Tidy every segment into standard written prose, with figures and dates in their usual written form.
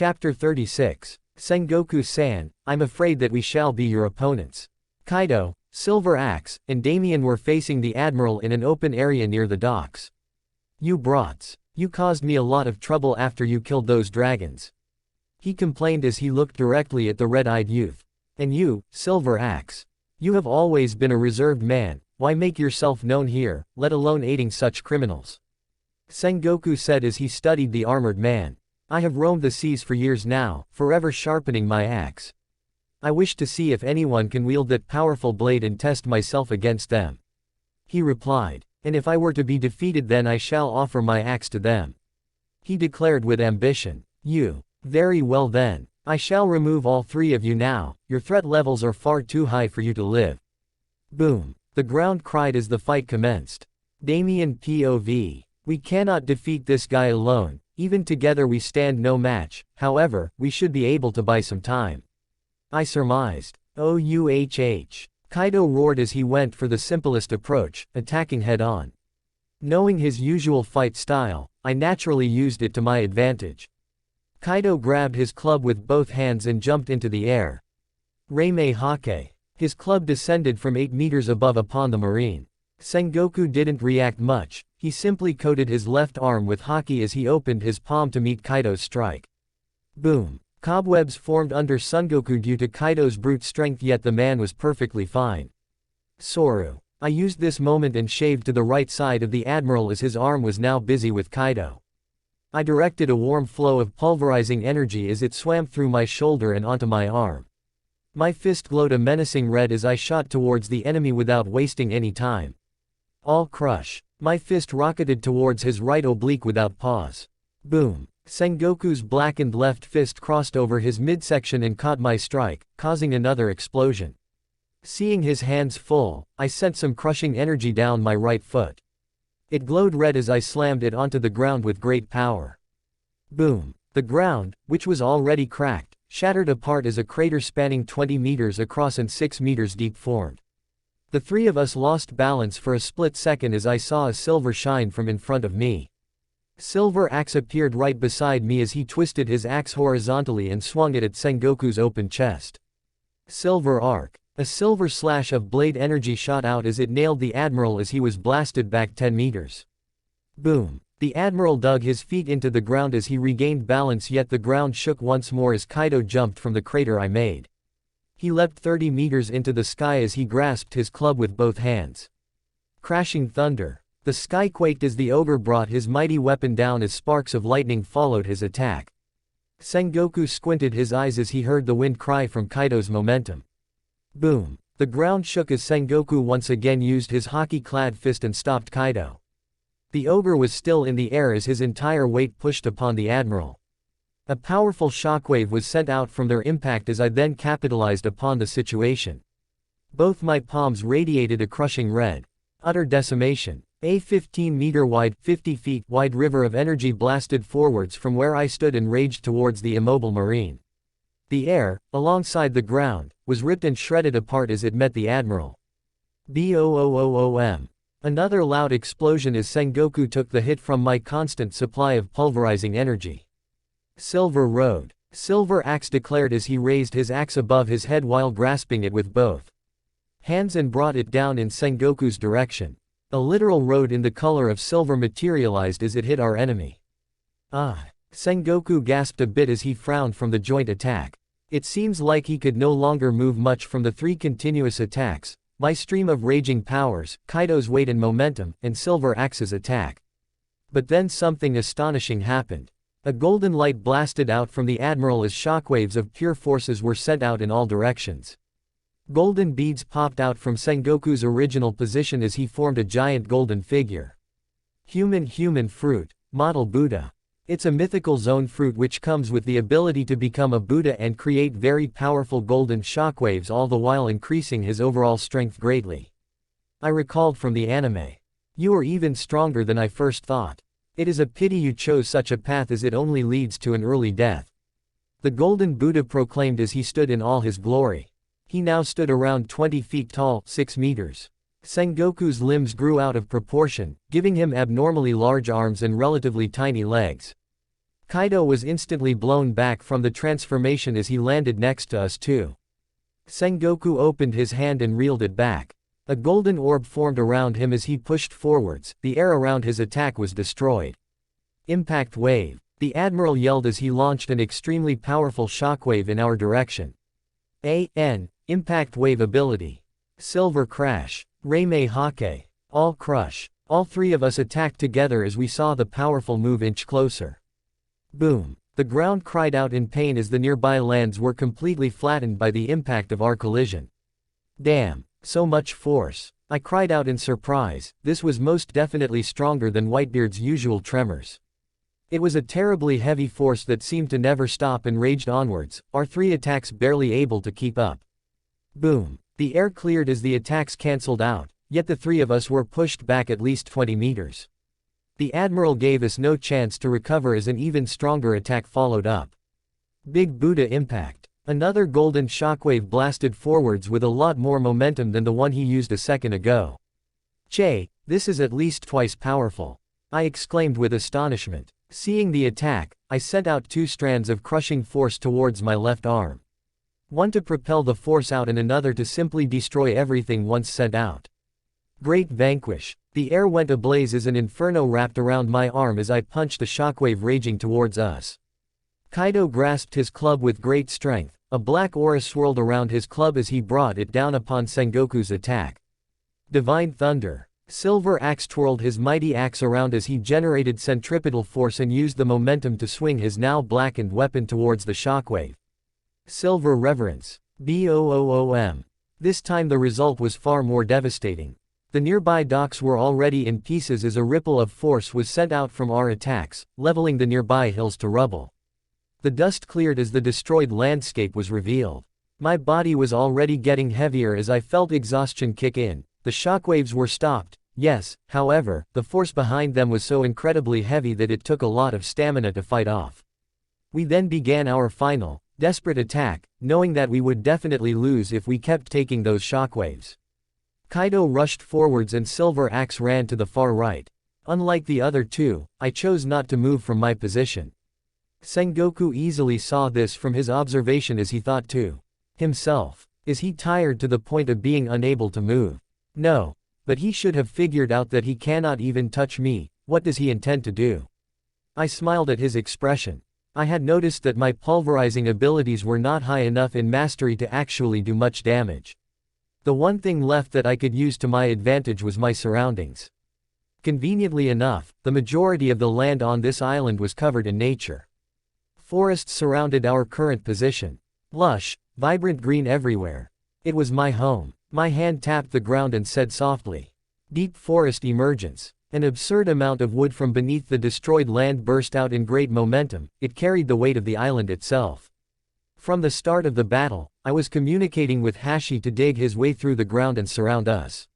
Chapter 36. Sengoku-san, I'm afraid that we shall be your opponents. Kaido, Silver Axe, and Damien were facing the admiral in an open area near the docks. You brats. You caused me a lot of trouble after you killed those dragons. He complained as he looked directly at the red-eyed youth. And you, Silver Axe. You have always been a reserved man, why make yourself known here, let alone aiding such criminals? Sengoku said as he studied the armored man. I have roamed the seas for years now, forever sharpening my axe. I wish to see if anyone can wield that powerful blade and test myself against them. He replied. And if I were to be defeated, then I shall offer my axe to them. He declared with ambition. You. Very well then. I shall remove all three of you now, your threat levels are far too high for you to live. Boom. The ground cried as the fight commenced. Damien POV. We cannot defeat this guy alone, even together we stand no match, however, we should be able to buy some time. I surmised. OUHH. Kaido roared as he went for the simplest approach, attacking head-on. Knowing his usual fight style, I naturally used it to my advantage. Kaido grabbed his club with both hands and jumped into the air. Reimei Hake. His club descended from 8 meters above upon the marine. Sengoku didn't react much, he simply coated his left arm with haki as he opened his palm to meet Kaido's strike. Boom. Cobwebs formed under Sengoku due to Kaido's brute strength, yet the man was perfectly fine. Soru. I used this moment and shaved to the right side of the admiral as his arm was now busy with Kaido. I directed a warm flow of pulverizing energy as it swam through my shoulder and onto my arm. My fist glowed a menacing red as I shot towards the enemy without wasting any time. All crush. My fist rocketed towards his right oblique without pause. Boom. Sengoku's blackened left fist crossed over his midsection and caught my strike, causing another explosion. Seeing his hands full, I sent some crushing energy down my right foot. It glowed red as I slammed it onto the ground with great power. Boom. The ground, which was already cracked, shattered apart as a crater spanning 20 meters across and 6 meters deep formed. The three of us lost balance for a split second as I saw a silver shine from in front of me. Silver Axe appeared right beside me as he twisted his axe horizontally and swung it at Sengoku's open chest. Silver Arc. A silver slash of blade energy shot out as it nailed the admiral as he was blasted back 10 meters. Boom. The admiral dug his feet into the ground as he regained balance, yet the ground shook once more as Kaido jumped from the crater I made. He leapt 30 meters into the sky as he grasped his club with both hands. Crashing thunder. The sky quaked as the ogre brought his mighty weapon down as sparks of lightning followed his attack. Sengoku squinted his eyes as he heard the wind cry from Kaido's momentum. Boom. The ground shook as Sengoku once again used his haki-clad fist and stopped Kaido. The ogre was still in the air as his entire weight pushed upon the admiral. A powerful shockwave was sent out from their impact as I then capitalized upon the situation. Both my palms radiated a crushing red. Utter decimation. A 15-meter wide, 50 feet wide river of energy blasted forwards from where I stood and raged towards the immobile marine. The air, alongside the ground, was ripped and shredded apart as it met the admiral. Boom. Another loud explosion as Sengoku took the hit from my constant supply of pulverizing energy. Silver Road. Silver Axe declared as he raised his axe above his head while grasping it with both hands and brought it down in Sengoku's direction. A literal road in the color of silver materialized as it hit our enemy. Ah! Sengoku gasped a bit as he frowned from the joint attack. It seems like he could no longer move much from the 3 continuous attacks, my stream of raging powers, Kaido's weight and momentum, and Silver Axe's attack. But then something astonishing happened. A golden light blasted out from the admiral as shockwaves of pure forces were sent out in all directions. Golden beads popped out from Sengoku's original position as he formed a giant golden figure. Human fruit, model Buddha. It's a mythical zone fruit which comes with the ability to become a Buddha and create very powerful golden shockwaves, all the while increasing his overall strength greatly. I recalled from the anime. You are even stronger than I first thought. It is a pity you chose such a path as it only leads to an early death. The golden Buddha proclaimed as he stood in all his glory. He now stood around 20 feet tall, 6 meters. Sengoku's limbs grew out of proportion, giving him abnormally large arms and relatively tiny legs. Kaido was instantly blown back from the transformation as he landed next to us too. Sengoku opened his hand and reeled it back. A golden orb formed around him as he pushed forwards, the air around his attack was destroyed. Impact wave. The Admiral yelled as he launched an extremely powerful shockwave in our direction. Impact wave ability. Silver crash. Reimei Hake. All crush. All three of us attacked together as we saw the powerful move inch closer. Boom. The ground cried out in pain as the nearby lands were completely flattened by the impact of our collision. Damn. So much force. I cried out in surprise. This was most definitely stronger than Whitebeard's usual tremors. It was a terribly heavy force that seemed to never stop and raged onwards, our three attacks barely able to keep up. Boom. The air cleared as the attacks cancelled out, yet the three of us were pushed back at least 20 meters. The Admiral gave us no chance to recover as an even stronger attack followed up. Big Buddha impact. Another golden shockwave blasted forwards with a lot more momentum than the one he used a second ago. Che, this is at least twice powerful. I exclaimed with astonishment. Seeing the attack, I sent out two strands of crushing force towards my left arm. One to propel the force out and another to simply destroy everything once sent out. Great vanquish. The air went ablaze as an inferno wrapped around my arm as I punched the shockwave raging towards us. Kaido grasped his club with great strength. A black aura swirled around his club as he brought it down upon Sengoku's attack. Divine Thunder. Silver Axe twirled his mighty axe around as he generated centripetal force and used the momentum to swing his now blackened weapon towards the shockwave. Silver Reverence. Boom. This time the result was far more devastating. The nearby docks were already in pieces as a ripple of force was sent out from our attacks, leveling the nearby hills to rubble. The dust cleared as the destroyed landscape was revealed. My body was already getting heavier as I felt exhaustion kick in. The shockwaves were stopped, yes, however, the force behind them was so incredibly heavy that it took a lot of stamina to fight off. We then began our final, desperate attack, knowing that we would definitely lose if we kept taking those shockwaves. Kaido rushed forwards and Silver Axe ran to the far right. Unlike the other two, I chose not to move from my position. Sengoku easily saw this from his observation as he thought to himself. Is he tired to the point of being unable to move? No. But he should have figured out that he cannot even touch me. What does he intend to do? I smiled at his expression. I had noticed that my pulverizing abilities were not high enough in mastery to actually do much damage. The one thing left that I could use to my advantage was my surroundings. Conveniently enough, the majority of the land on this island was covered in nature. Forests surrounded our current position. Lush, vibrant green everywhere. It was my home. My hand tapped the ground and said softly. Deep forest emergence. An absurd amount of wood from beneath the destroyed land burst out in great momentum. It carried the weight of the island itself. From the start of the battle, I was communicating with Hashi to dig his way through the ground and surround us.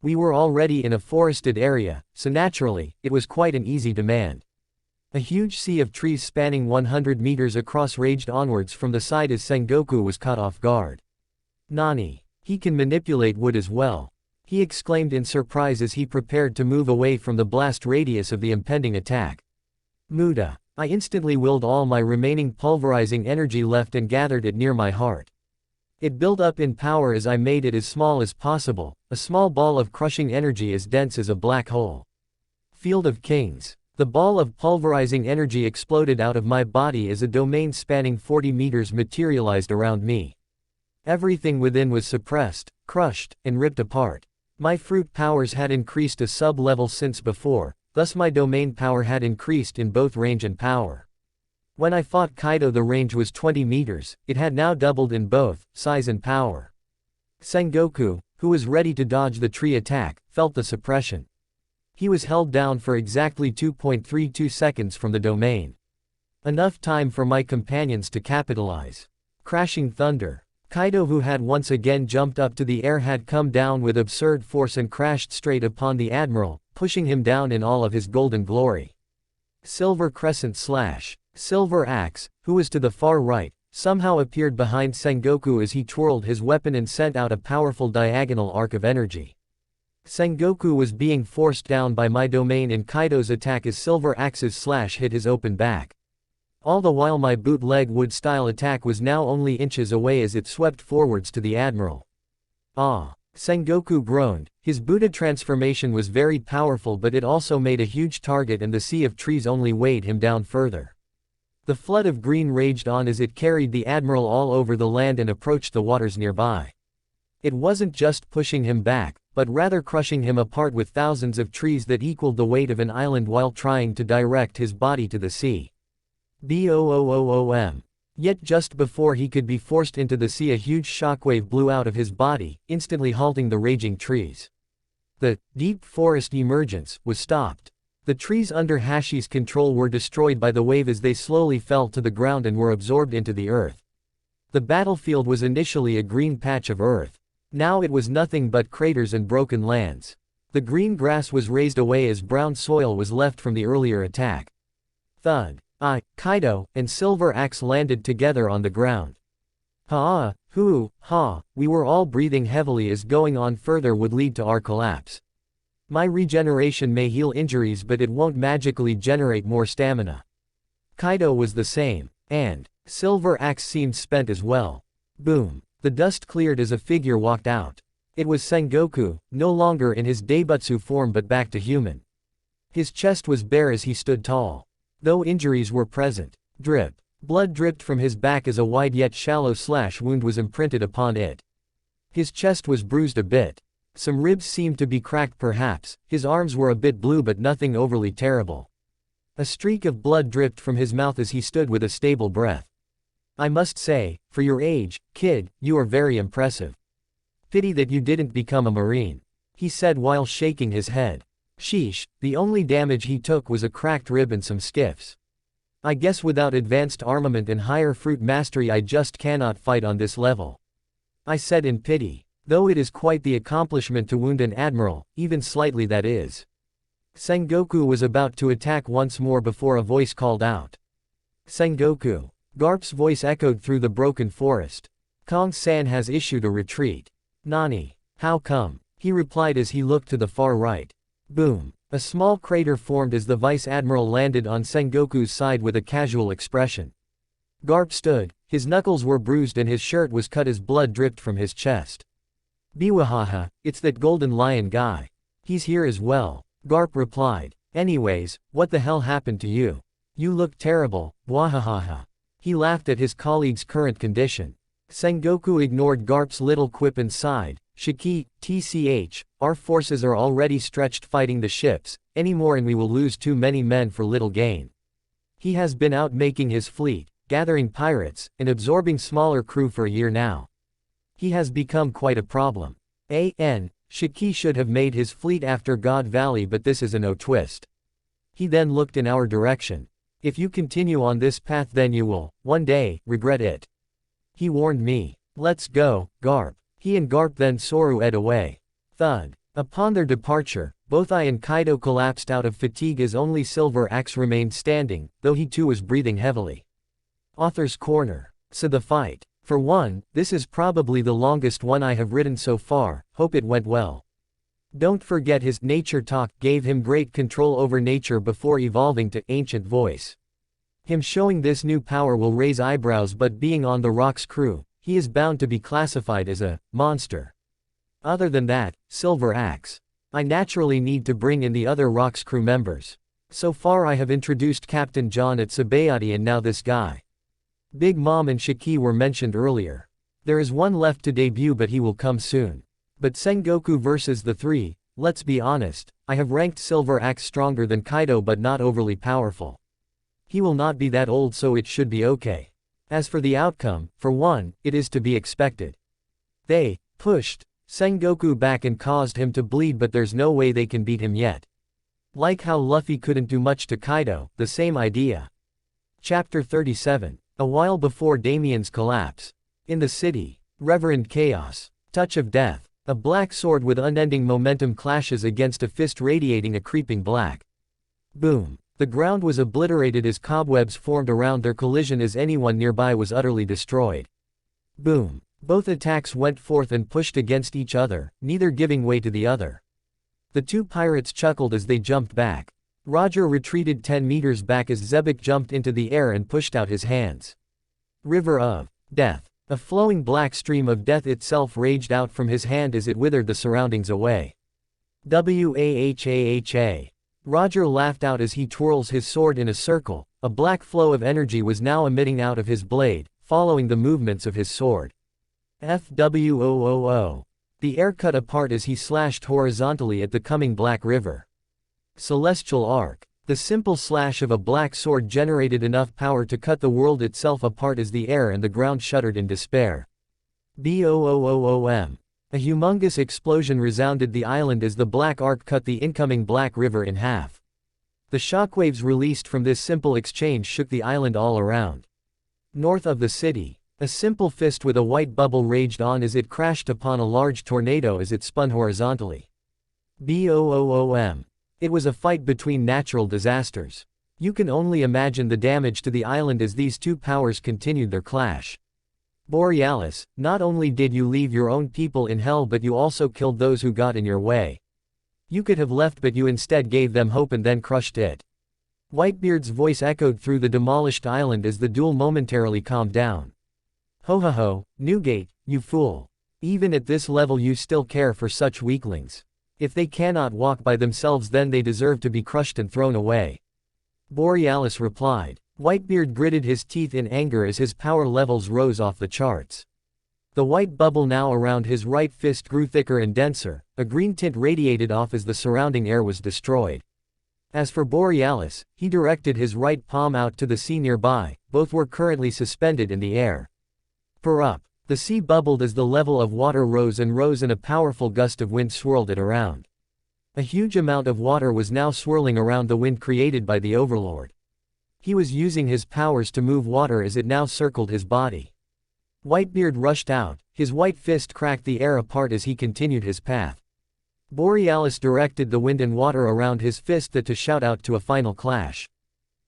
We were already in a forested area, so naturally, it was quite an easy demand. A huge sea of trees spanning 100 meters across raged onwards from the side as Sengoku was caught off guard. Nani, he can manipulate wood as well, he exclaimed in surprise as he prepared to move away from the blast radius of the impending attack. Muda, I instantly willed all my remaining pulverizing energy left and gathered it near my heart. It built up in power as I made it as small as possible, a small ball of crushing energy as dense as a black hole. Field of Kings. The ball of pulverizing energy exploded out of my body as a domain spanning 40 meters materialized around me. Everything within was suppressed, crushed, and ripped apart. My fruit powers had increased a sub-level since before, thus my domain power had increased in both range and power. When I fought Kaido the range was 20 meters, it had now doubled in both size and power. Sengoku, who was ready to dodge the tree attack, felt the suppression. He was held down for exactly 2.32 seconds from the domain. Enough time for my companions to capitalize. Crashing thunder. Kaido, who had once again jumped up to the air, had come down with absurd force and crashed straight upon the Admiral, pushing him down in all of his golden glory. Silver Crescent Slash. Silver Axe, who was to the far right, somehow appeared behind Sengoku as he twirled his weapon and sent out a powerful diagonal arc of energy. Sengoku was being forced down by my domain in Kaido's attack as Silver Axe's slash hit his open back. All the while my bootleg wood-style attack was now only inches away as it swept forwards to the admiral. Ah! Sengoku groaned. His Buddha transformation was very powerful, but it also made a huge target, and the sea of trees only weighed him down further. The flood of green raged on as it carried the admiral all over the land and approached the waters nearby. It wasn't just pushing him back, but rather crushing him apart with thousands of trees that equaled the weight of an island while trying to direct his body to the sea. Boom! Yet just before he could be forced into the sea, a huge shockwave blew out of his body, instantly halting the raging trees. The deep forest emergence was stopped. The trees under Hashi's control were destroyed by the wave as they slowly fell to the ground and were absorbed into the earth. The battlefield was initially a green patch of earth. Now it was nothing but craters and broken lands. The green grass was raised away as brown soil was left from the earlier attack. Thud. Kaido and Silver Axe landed together on the ground. We were all breathing heavily as going on further would lead to our collapse. My regeneration may heal injuries, but it won't magically generate more stamina. Kaido was the same, and Silver Axe seemed spent as well. Boom. The dust cleared as a figure walked out. It was Sengoku, no longer in his Daibutsu form but back to human. His chest was bare as he stood tall. Though injuries were present. Drip. Blood dripped from his back as a wide yet shallow slash wound was imprinted upon it. His chest was bruised a bit. Some ribs seemed to be cracked perhaps, his arms were a bit blue but nothing overly terrible. A streak of blood dripped from his mouth as he stood with a stable breath. I must say, for your age, kid, you are very impressive. Pity that you didn't become a marine, he said while shaking his head. Sheesh, the only damage he took was a cracked rib and some skiffs. I guess without advanced armament and higher fruit mastery I just cannot fight on this level. I said in pity. Though it is quite the accomplishment to wound an admiral, even slightly that is. Sengoku was about to attack once more before a voice called out. Sengoku. Garp's voice echoed through the broken forest. Kong-san has issued a retreat. Nani? How come? He replied as he looked to the far right. Boom. A small crater formed as the vice admiral landed on Sengoku's side with a casual expression. Garp stood, his knuckles were bruised and his shirt was cut as blood dripped from his chest. Biwahaha, it's that golden lion guy. He's here as well, Garp replied. Anyways, what the hell happened to you? You look terrible, wahahaha. He laughed at his colleague's current condition. Sengoku ignored Garp's little quip and sighed. Shiki, tch, our forces are already stretched fighting the ships, any more and we will lose too many men for little gain. He has been out making his fleet, gathering pirates, and absorbing smaller crew for a year now. He has become quite a problem. Shiki should have made his fleet after God Valley, but this is a no twist. He then looked in our direction. If you continue on this path then you will, one day, regret it. He warned me. Let's go, Garp. He and Garp then soared away. Thud. Upon their departure, both I and Kaido collapsed out of fatigue as only Silver Axe remained standing, though he too was breathing heavily. Author's Corner. So the fight. For one, this is probably the longest one I have written so far, hope it went well. Don't forget his nature talk gave him great control over nature before evolving to ancient voice. Him showing this new power will raise eyebrows, but being on the Rock's crew, he is bound to be classified as a monster. Other than that, Silver Axe. I naturally need to bring in the other Rock's crew members. So far I have introduced Captain John at Sabayati and now this guy. Big Mom and Shiki were mentioned earlier. There is one left to debut but he will come soon. But Sengoku versus the three, let's be honest, I have ranked Silver Axe stronger than Kaido but not overly powerful. He will not be that old so it should be okay. As for the outcome, for one, it is to be expected. They pushed Sengoku back and caused him to bleed, but there's no way they can beat him yet. Like how Luffy couldn't do much to Kaido, the same idea. Chapter 37. A while before Damien's collapse. In the city. Reverend Chaos. Touch of Death. A black sword with unending momentum clashes against a fist radiating a creeping black. Boom. The ground was obliterated as cobwebs formed around their collision as anyone nearby was utterly destroyed. Boom. Both attacks went forth and pushed against each other, neither giving way to the other. The two pirates chuckled as they jumped back. Roger retreated 10 meters back as Zebek jumped into the air and pushed out his hands. River of death. A flowing black stream of death itself raged out from his hand as it withered the surroundings away. Wahaha. Roger laughed out as he twirls his sword in a circle. A black flow of energy was now emitting out of his blade, following the movements of his sword. Fwoo. The air cut apart as he slashed horizontally at the coming black river. Celestial arc. The simple slash of a black sword generated enough power to cut the world itself apart as the air and the ground shuddered in despair. Boom. A humongous explosion resounded the island as the black arc cut the incoming black river in half. The shockwaves released from this simple exchange shook the island all around. North of the city, a simple fist with a white bubble raged on as it crashed upon a large tornado as it spun horizontally. Boom. It was a fight between natural disasters. You can only imagine the damage to the island as these two powers continued their clash. Borealis, not only did you leave your own people in hell but you also killed those who got in your way. You could have left but you instead gave them hope and then crushed it. Whitebeard's voice echoed through the demolished island as the duel momentarily calmed down. Ho ho ho, Newgate, you fool. Even at this level you still care for such weaklings. If they cannot walk by themselves then they deserve to be crushed and thrown away. Borealis replied. Whitebeard gritted his teeth in anger as his power levels rose off the charts. The white bubble now around his right fist grew thicker and denser, a green tint radiated off as the surrounding air was destroyed. As for Borealis, he directed his right palm out to the sea nearby, both were currently suspended in the air. Per up. The sea bubbled as the level of water rose and a powerful gust of wind swirled it around. A huge amount of water was now swirling around the wind created by the Overlord. He was using his powers to move water as it now circled his body. Whitebeard rushed out, his white fist cracked the air apart as he continued his path. Borealis directed the wind and water around his fist to shout out to a final clash.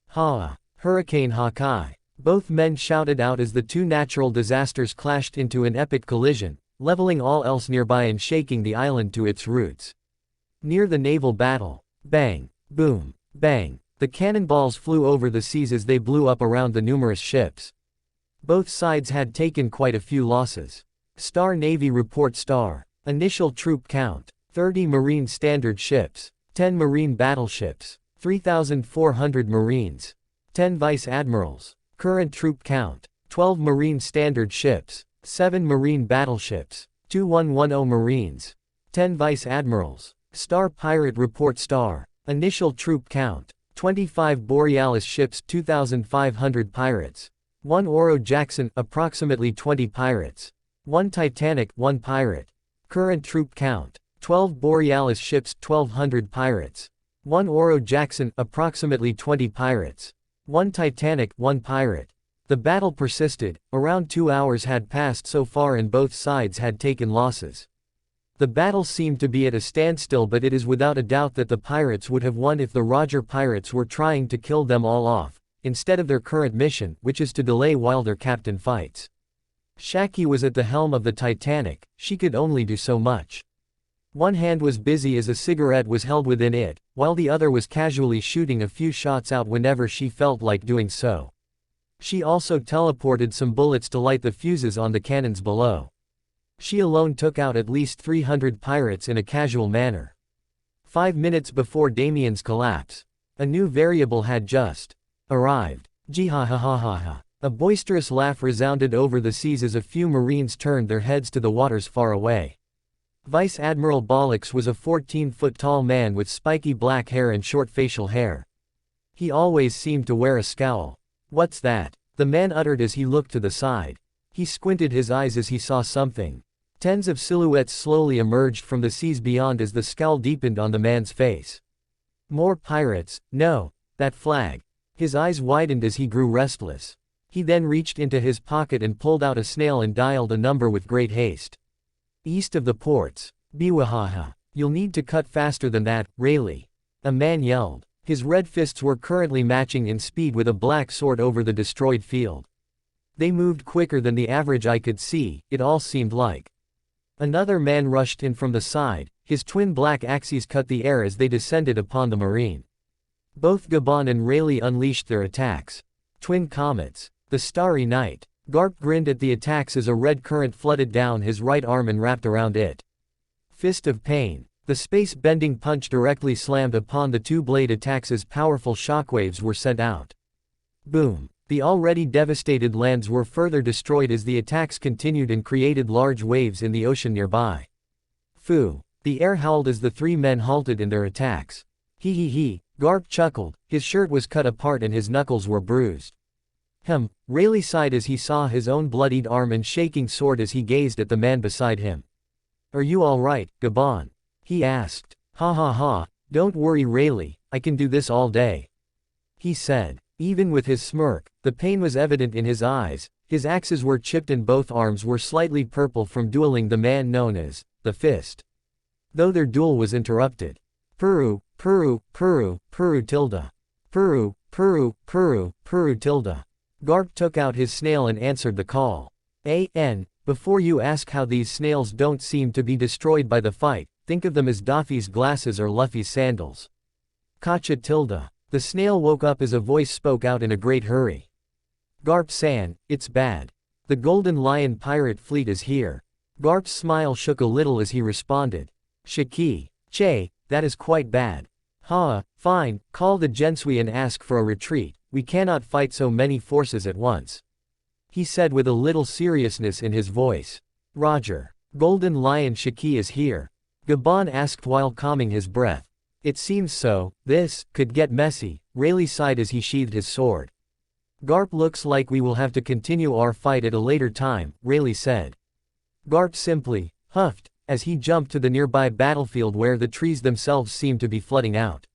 Ha! Hurricane Hawkeye. Both men shouted out as the two natural disasters clashed into an epic collision, leveling all else nearby and shaking the island to its roots. Near the naval battle. Bang! Boom! Bang! The cannonballs flew over the seas as they blew up around the numerous ships. Both sides had taken quite a few losses. Star Navy report Star. Initial troop count. 30 Marine standard ships. 10 Marine battleships. 3,400 Marines. 10 Vice Admirals. Current troop count. 12 Marine standard ships. 7 Marine battleships. 2110 Marines. 10 Vice Admirals. Star Pirate report Star. Initial troop count. 25 Borealis ships 2,500 pirates. 1 Oro Jackson approximately 20 pirates. 1 Titanic 1 pirate. Current troop count. 12 Borealis ships 1,200 pirates. 1 Oro Jackson approximately 20 pirates. 1 Titanic 1 pirate. The battle persisted. Around 2 hours had passed so far and both sides had taken losses. The battle seemed to be at a standstill, but it is without a doubt that the pirates would have won if the Roger pirates were trying to kill them all off, instead of their current mission, which is to delay while their captain fights. Shaki was at the helm of the Titanic, she could only do so much. One hand was busy as a cigarette was held within it, while the other was casually shooting a few shots out whenever she felt like doing so. She also teleported some bullets to light the fuses on the cannons below. She alone took out at least 300 pirates in a casual manner. 5 minutes before Damien's collapse, a new variable had just arrived. Jihahahaha. A boisterous laugh resounded over the seas as a few Marines turned their heads to the waters far away. Vice Admiral Bollocks was a 14-foot-tall man with spiky black hair and short facial hair. He always seemed to wear a scowl. "What's that?" the man uttered as he looked to the side. He squinted his eyes as he saw something. Tens of silhouettes slowly emerged from the seas beyond as the scowl deepened on the man's face. More pirates? No. That flag. His eyes widened as he grew restless. He then reached into his pocket and pulled out a snail and dialed a number with great haste. East of the ports. Biwahaha. You'll need to cut faster than that, Rayleigh. A man yelled. His red fists were currently matching in speed with a black sword over the destroyed field. They moved quicker than the average eye could see, it all seemed like. Another man rushed in from the side, his twin black axes cut the air as they descended upon the Marine. Both Gabon and Rayleigh unleashed their attacks. Twin comets. The starry night. Garp grinned at the attacks as a red current flooded down his right arm and wrapped around it. Fist of pain. The space-bending punch directly slammed upon the two-blade attacks as powerful shockwaves were sent out. Boom. The already devastated lands were further destroyed as the attacks continued and created large waves in the ocean nearby. Phew. The air howled as the three men halted in their attacks. Hee hee hee, Garp chuckled, his shirt was cut apart and his knuckles were bruised. Rayleigh sighed as he saw his own bloodied arm and shaking sword as he gazed at the man beside him. Are you alright, Gabon? He asked. Ha ha ha, don't worry Rayleigh, I can do this all day. He said. Even with his smirk, the pain was evident in his eyes, his axes were chipped and both arms were slightly purple from dueling the man known as the Fist. Though their duel was interrupted. Puru, puru, puru, puru tilde. Puru, puru, puru, puru tilde. Garp took out his snail and answered the call. Before you ask how these snails don't seem to be destroyed by the fight, think of them as Daffy's glasses or Luffy's sandals. Kacha tilde. The snail woke up as a voice spoke out in a great hurry. Garp-san, it's bad. The Golden Lion pirate fleet is here. Garp's smile shook a little as he responded. Shiki. Che, that is quite bad. Fine, call the Gensui and ask for a retreat, we cannot fight so many forces at once. He said with a little seriousness in his voice. Roger. Golden Lion Shiki is here. Gabon asked while calming his breath. It seems so, this could get messy, Rayleigh sighed as he sheathed his sword. Garp looks like we will have to continue our fight at a later time, Rayleigh said. Garp simply huffed as he jumped to the nearby battlefield where the trees themselves seemed to be flooding out.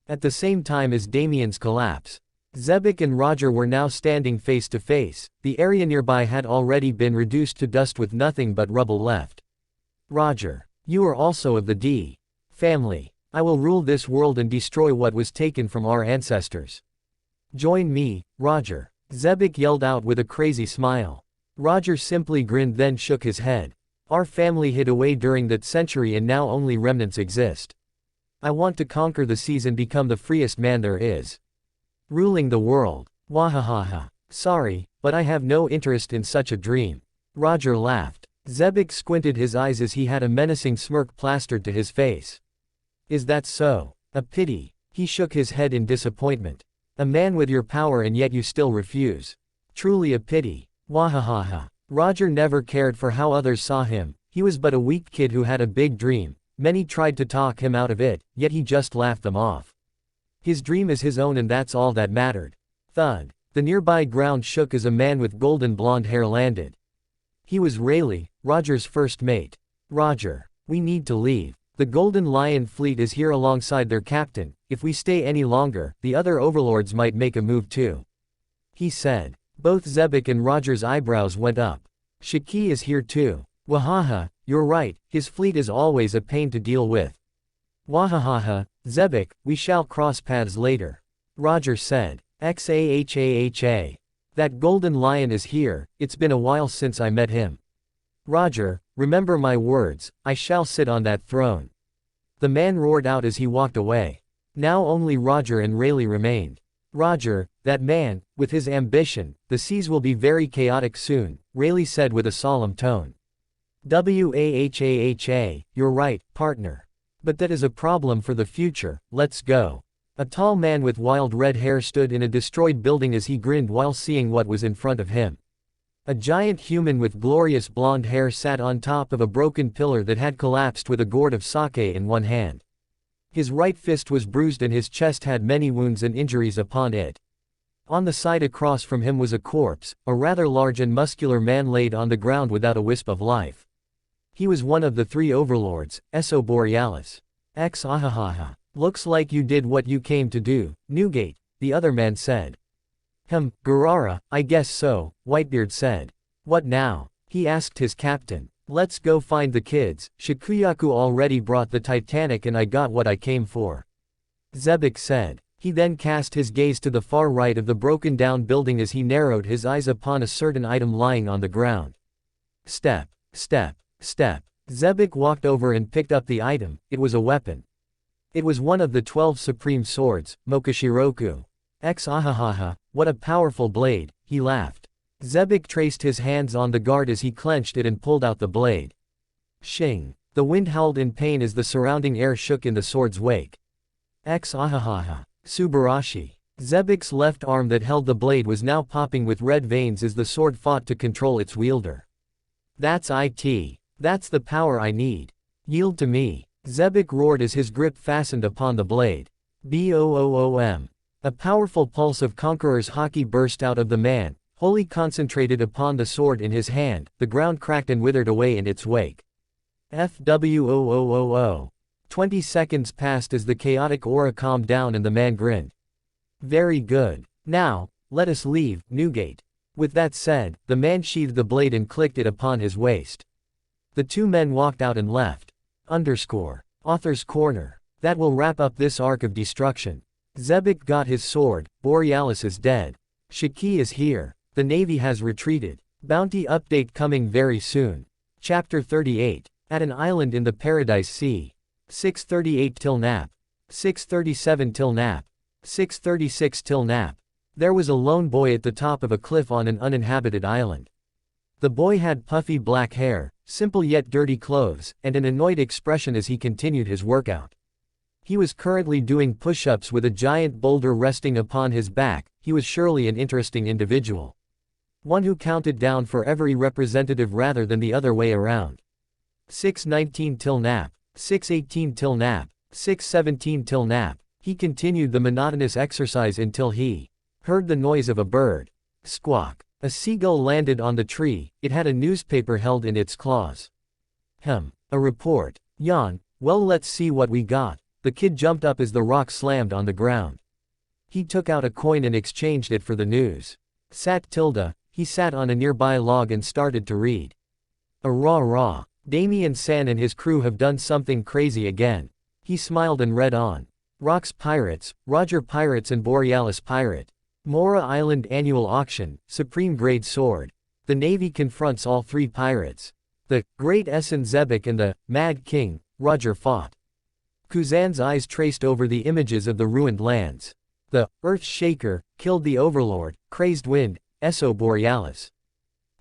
At the same time as Damien's collapse, Zebek and Roger were now standing face to face. The area nearby had already been reduced to dust with nothing but rubble left. Roger, you are also of the D family. I will rule this world and destroy what was taken from our ancestors. Join me, Roger. Zebek yelled out with a crazy smile. Roger simply grinned then shook his head. Our family hid away during that century and now only remnants exist. I want to conquer the seas and become the freest man there is. Ruling the world. Wahahaha. Sorry, but I have no interest in such a dream. Roger laughed. Zebek squinted his eyes as he had a menacing smirk plastered to his face. Is that so? A pity. He shook his head in disappointment. A man with your power and yet you still refuse. Truly a pity. Wahahaha. Roger never cared for how others saw him, he was but a weak kid who had a big dream. Many tried to talk him out of it, yet he just laughed them off. His dream is his own and that's all that mattered. Thud. The nearby ground shook as a man with golden blonde hair landed. He was Rayleigh, Roger's first mate. Roger. We need to leave. The Golden Lion fleet is here alongside their captain. If we stay any longer, the other overlords might make a move too. He said. Both Zebek and Roger's eyebrows went up. Shiki is here too. Wahaha, you're right, his fleet is always a pain to deal with. Wahahaha, Zebek, we shall cross paths later. Roger said. Xahaha. That Golden Lion is here, it's been a while since I met him. Roger, remember my words, I shall sit on that throne. The man roared out as he walked away. Now only Roger and Rayleigh remained. Roger, that man, with his ambition, the seas will be very chaotic soon, Rayleigh said with a solemn tone. Wahaha, you're right, partner. But that is a problem for the future, let's go. A tall man with wild red hair stood in a destroyed building as he grinned while seeing what was in front of him. A giant human with glorious blonde hair sat on top of a broken pillar that had collapsed with a gourd of sake in one hand. His right fist was bruised and his chest had many wounds and injuries upon it. On the side across from him was a corpse, a rather large and muscular man laid on the ground without a wisp of life. He was one of the three overlords, Eso Borealis. Xahaha. Looks like you did what you came to do, Newgate, the other man said. Garara, I guess so, Whitebeard said. What now? He asked his captain. Let's go find the kids, Shikuyaku already brought the Titanic and I got what I came for. Zebek said. He then cast his gaze to the far right of the broken down building as he narrowed his eyes upon a certain item lying on the ground. Step, step, step. Zebek walked over and picked up the item, it was a weapon. It was one of the 12 supreme swords, Mokashiroku. Ahahaha, what a powerful blade, he laughed. Zebek traced his hands on the guard as he clenched it and pulled out the blade. Shing. The wind howled in pain as the surrounding air shook in the sword's wake. Ahahaha. Subarashi. Zebek's left arm that held the blade was now popping with red veins as the sword fought to control its wielder. That's it. That's the power I need. Yield to me. Zebek roared as his grip fastened upon the blade. Boom. A powerful pulse of conqueror's haki burst out of the man, wholly concentrated upon the sword in his hand. The ground cracked and withered away in its wake. FWOOOO. 20 seconds passed as the chaotic aura calmed down and the man grinned. Very good. Now, let us leave, Newgate. With that said, the man sheathed the blade and clicked it upon his waist. The two men walked out and left. Author's Corner. That will wrap up this arc of destruction. Zebek got his sword, Borealis is dead. Shiki is here. The Navy has retreated. Bounty update coming very soon. Chapter 38. At an island in the Paradise Sea. 6:38 till nap. 6:37 till nap. 6:36 till nap. There was a lone boy at the top of a cliff on an uninhabited island. The boy had puffy black hair, simple yet dirty clothes, and an annoyed expression as he continued his workout. He was currently doing push-ups with a giant boulder resting upon his back. He was surely an interesting individual. One who counted down for every representative rather than the other way around. 6:19 till nap. 6:18 till nap. 6:17 till nap. He continued the monotonous exercise until he heard the noise of a bird. Squawk. A seagull landed on the tree. It had a newspaper held in its claws. A report. Yawn. Well, let's see what we got. The kid jumped up as the rock slammed on the ground. He took out a coin and exchanged it for the news. He sat on a nearby log and started to read. Rah. Damien-san and his crew have done something crazy again. He smiled and read on. Rocks Pirates, Roger Pirates and Borealis Pirate. Mora Island Annual Auction, Supreme Grade Sword. The Navy confronts all three pirates. The Great Essen Zebek and the Mad King, Roger fought. Kuzan's eyes traced over the images of the ruined lands. The Earth Shaker killed the Overlord, Crazed Wind, Eso Borealis.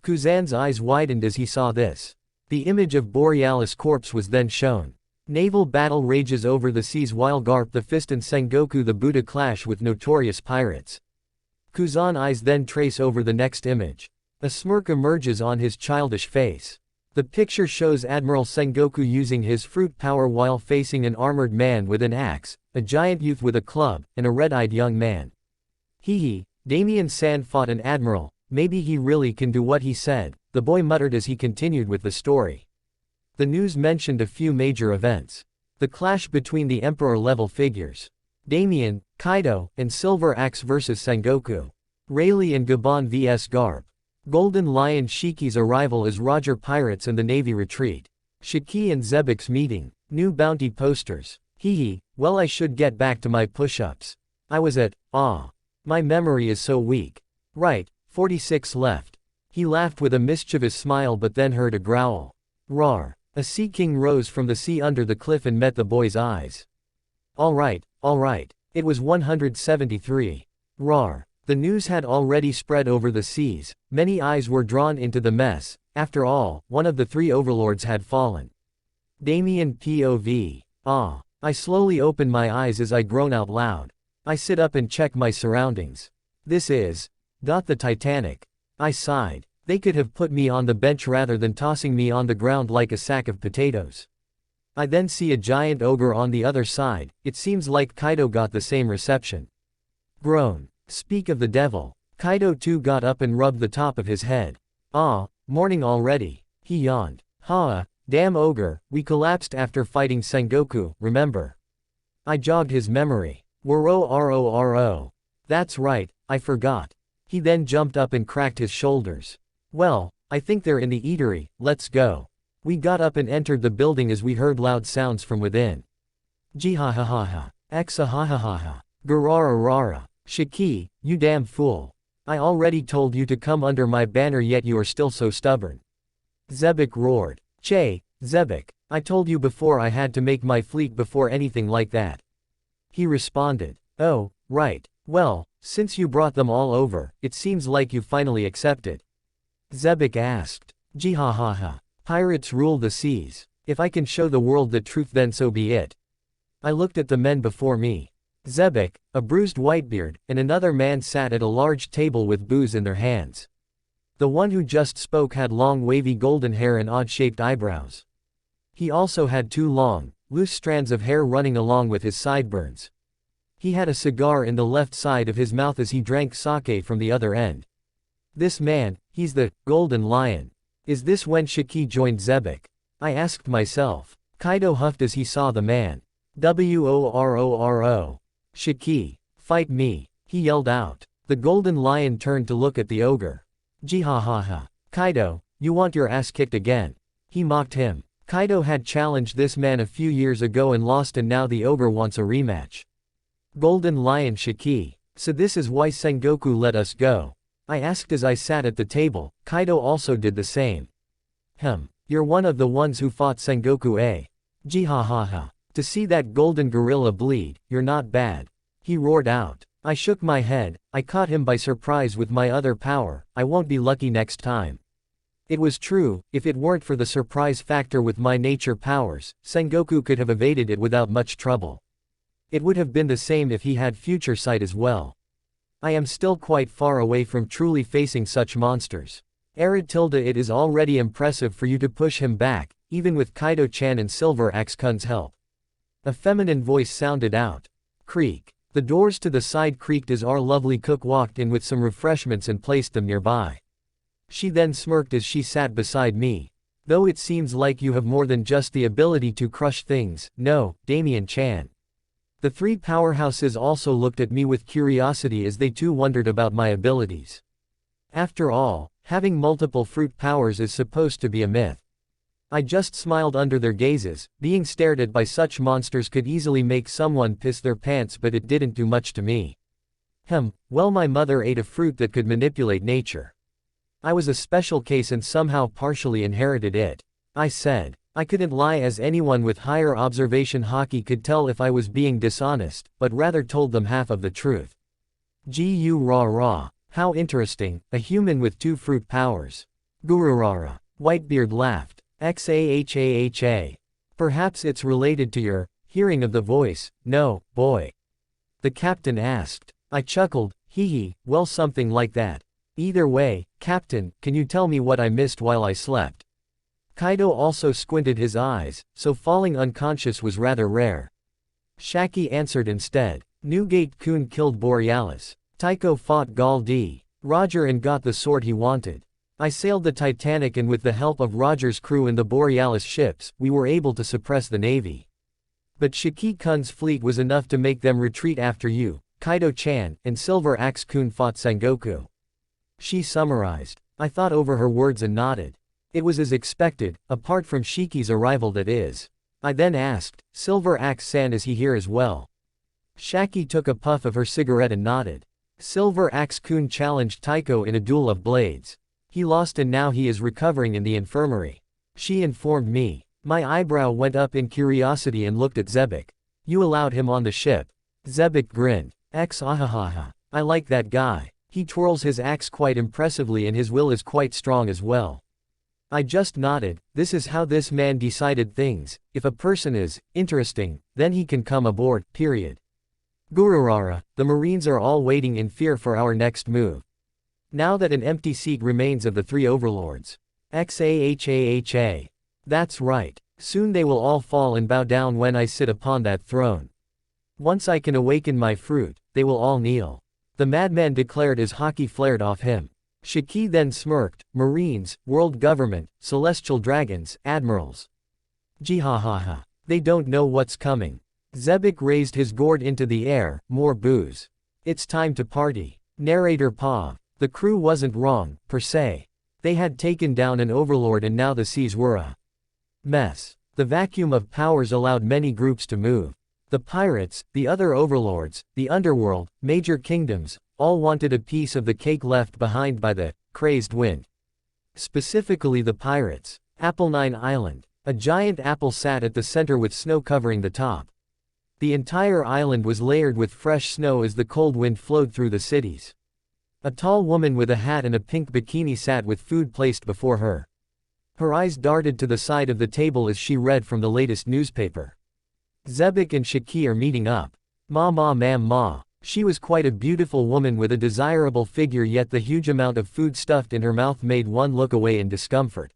Kuzan's eyes widened as he saw this. The image of Borealis' corpse was then shown. Naval battle rages over the seas while Garp the Fist and Sengoku the Buddha clash with notorious pirates. Kuzan eyes then trace over the next image. A smirk emerges on his childish face. The picture shows Admiral Sengoku using his fruit power while facing an armored man with an axe, a giant youth with a club, and a red-eyed young man. Damien-san fought an admiral, maybe he really can do what he said, the boy muttered as he continued with the story. The news mentioned a few major events. The clash between the Emperor-level figures. Damien, Kaido, and Silver Axe vs Sengoku. Rayleigh and Gabon vs Garp. Golden Lion Shiki's arrival as Roger Pirates and the Navy retreat. Shiki and Zebek's meeting. New bounty posters. Well, I should get back to my push-ups. I was at, my memory is so weak. Right, 46 left. He laughed with a mischievous smile but then heard a growl. Roar. A sea king rose from the sea under the cliff and met the boy's eyes. All right. It was 173. Roar. The news had already spread over the seas, many eyes were drawn into the mess. After all, one of the three overlords had fallen. Damien POV. I slowly open my eyes as I groan out loud. I sit up and check my surroundings. This is the Titanic. I sighed. They could have put me on the bench rather than tossing me on the ground like a sack of potatoes. I then see a giant ogre on the other side. It seems like Kaido got the same reception. Groan. Speak of the devil. Kaido too got up and rubbed the top of his head. Morning already. He yawned. Damn ogre, we collapsed after fighting Sengoku, remember? I jogged his memory. Ro. That's right, I forgot. He then jumped up and cracked his shoulders. Well, I think they're in the eatery, let's go. We got up and entered the building as we heard loud sounds from within. Jihahaha. Exahahaha. Garara. Shiki, you damn fool. I already told you to come under my banner yet you are still so stubborn. Zebek roared. Zebek. I told you before I had to make my fleet before anything like that. He responded. Oh, right. Well, since you brought them all over, it seems like you finally accepted. Zebek asked. Jihahaha. Pirates rule the seas. If I can show the world the truth, then so be it. I looked at the men before me. Zebek, a bruised whitebeard, and another man sat at a large table with booze in their hands. The one who just spoke had long wavy golden hair and odd-shaped eyebrows. He also had two long, loose strands of hair running along with his sideburns. He had a cigar in the left side of his mouth as he drank sake from the other end. This man, he's the Golden Lion. Is this when Shiki joined Zebek? I asked myself. Kaido huffed as he saw the man. Woro. Shiki, fight me, he yelled out. The Golden Lion turned to look at the ogre. Jihahaha. Kaido, you want your ass kicked again? He mocked him. Kaido had challenged this man a few years ago and lost, and now the ogre wants a rematch. Golden Lion Shiki. So this is why Sengoku let us go? I asked as I sat at the table. Kaido also did the same. You're one of the ones who fought Sengoku, eh? Jihahaha. To see that golden gorilla bleed, you're not bad. He roared out. I shook my head. I caught him by surprise with my other power. I won't be lucky next time. It was true. If it weren't for the surprise factor with my nature powers, Sengoku could have evaded it without much trouble. It would have been the same if he had future sight as well. I am still quite far away from truly facing such monsters. It is already impressive for you to push him back, even with Kaido-chan and Silver Axe-kun's help. A feminine voice sounded out. Creak. The doors to the side creaked as our lovely cook walked in with some refreshments and placed them nearby. She then smirked as she sat beside me. Though it seems like you have more than just the ability to crush things, no, Damien-chan. The three powerhouses also looked at me with curiosity as they too wondered about my abilities. After all, having multiple fruit powers is supposed to be a myth. I just smiled under their gazes. Being stared at by such monsters could easily make someone piss their pants, but it didn't do much to me. Well, my mother ate a fruit that could manipulate nature. I was a special case and somehow partially inherited it. I said. I couldn't lie, as anyone with higher observation haki could tell if I was being dishonest, but rather told them half of the truth. Rah. How interesting, a human with two fruit powers. Gururara. Whitebeard laughed. Xahaha. Perhaps it's related to your hearing of the voice, no, boy? The captain asked. I chuckled. Hee, well, something like that. Either way, Captain, can you tell me what I missed while I slept? Kaido also squinted his eyes, so falling unconscious was rather rare. Shaki answered instead. Newgate-kun killed Borealis. Tycho fought Gall D. Roger and got the sword he wanted. I sailed the Titanic, and with the help of Roger's crew and the Borealis ships, we were able to suppress the navy. But Shiki-kun's fleet was enough to make them retreat after you, Kaido-chan, and Silver Axe-kun fought Sengoku. She summarized. I thought over her words and nodded. It was as expected, apart from Shiki's arrival, that is. I then asked, Silver Axe-san, is he here as well? Shaki took a puff of her cigarette and nodded. Silver Axe-kun challenged Tycho in a duel of blades. He lost and now he is recovering in the infirmary. She informed me. My eyebrow went up in curiosity and looked at Zebek. You allowed him on the ship? Zebek grinned. Xahahaha. I like that guy. He twirls his axe quite impressively and his will is quite strong as well. I just nodded. This is how this man decided things. If a person is interesting, then he can come aboard, period. Gururara, the Marines are all waiting in fear for our next move. Now that an empty seat remains of the three overlords. Xahaha. That's right. Soon they will all fall and bow down when I sit upon that throne. Once I can awaken my fruit, they will all kneel. The madman declared as haki flared off him. Shiki then smirked. Marines, world government, celestial dragons, admirals. Jihahaha. They don't know what's coming. Zebek raised his gourd into the air. More booze. It's time to party. Narrator Pav. The crew wasn't wrong, per se. They had taken down an overlord and now the seas were a mess. The vacuum of powers allowed many groups to move. The pirates, the other overlords, the underworld, major kingdoms, all wanted a piece of the cake left behind by the crazed wind. Specifically the pirates. Apple 9 Island. A giant apple sat at the center with snow covering the top. The entire island was layered with fresh snow as the cold wind flowed through the cities. A tall woman with a hat and a pink bikini sat with food placed before her. Her eyes darted to the side of the table as she read from the latest newspaper. Zebek and Shaki are meeting up. Ma ma ma'am ma. She was quite a beautiful woman with a desirable figure, yet the huge amount of food stuffed in her mouth made one look away in discomfort.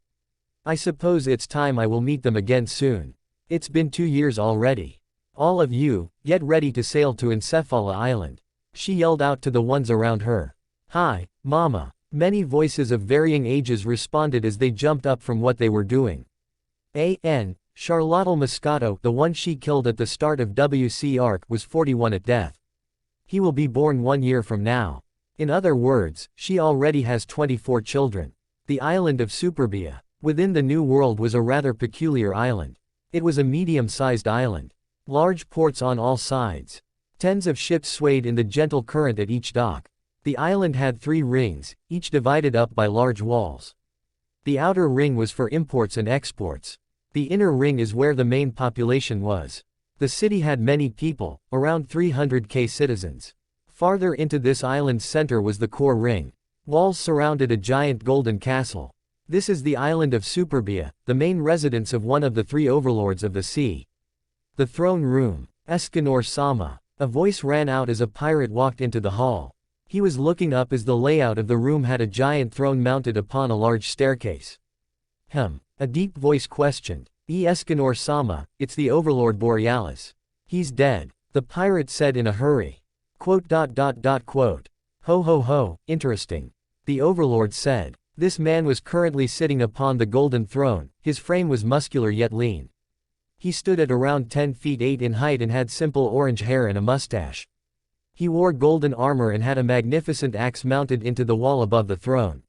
I suppose it's time I will meet them again soon. It's been 2 years already. All of you, get ready to sail to Encephala Island. She yelled out to the ones around her. Hi, Mama. Many voices of varying ages responded as they jumped up from what they were doing. A.N. Charlotte Moscato, the one she killed at the start of WC Arc, was 41 at death. He will be born 1 year from now. In other words, she already has 24 children. The island of Superbia, within the New World, was a rather peculiar island. It was a medium-sized island. Large ports on all sides. Tens of ships swayed in the gentle current at each dock. The island had 3 rings, each divided up by large walls. The outer ring was for imports and exports. The inner ring is where the main population was. The city had many people, around 300k citizens. Farther into this island's center was the core ring. Walls surrounded a giant golden castle. This is the island of Superbia, the main residence of one of the 3 overlords of the sea. The throne room. Escanor Sama. A voice ran out as a pirate walked into the hall. He was looking up as the layout of the room had a giant throne mounted upon a large staircase. A deep voice questioned. Escanor Sama, it's the overlord Borealis. He's dead, the pirate said in a hurry. Quote. Ho ho ho, interesting. The overlord said. This man was currently sitting upon the golden throne. His frame was muscular yet lean. He stood at around 10 feet 8 in height and had simple orange hair and a mustache. He wore golden armor and had a magnificent axe mounted into the wall above the throne.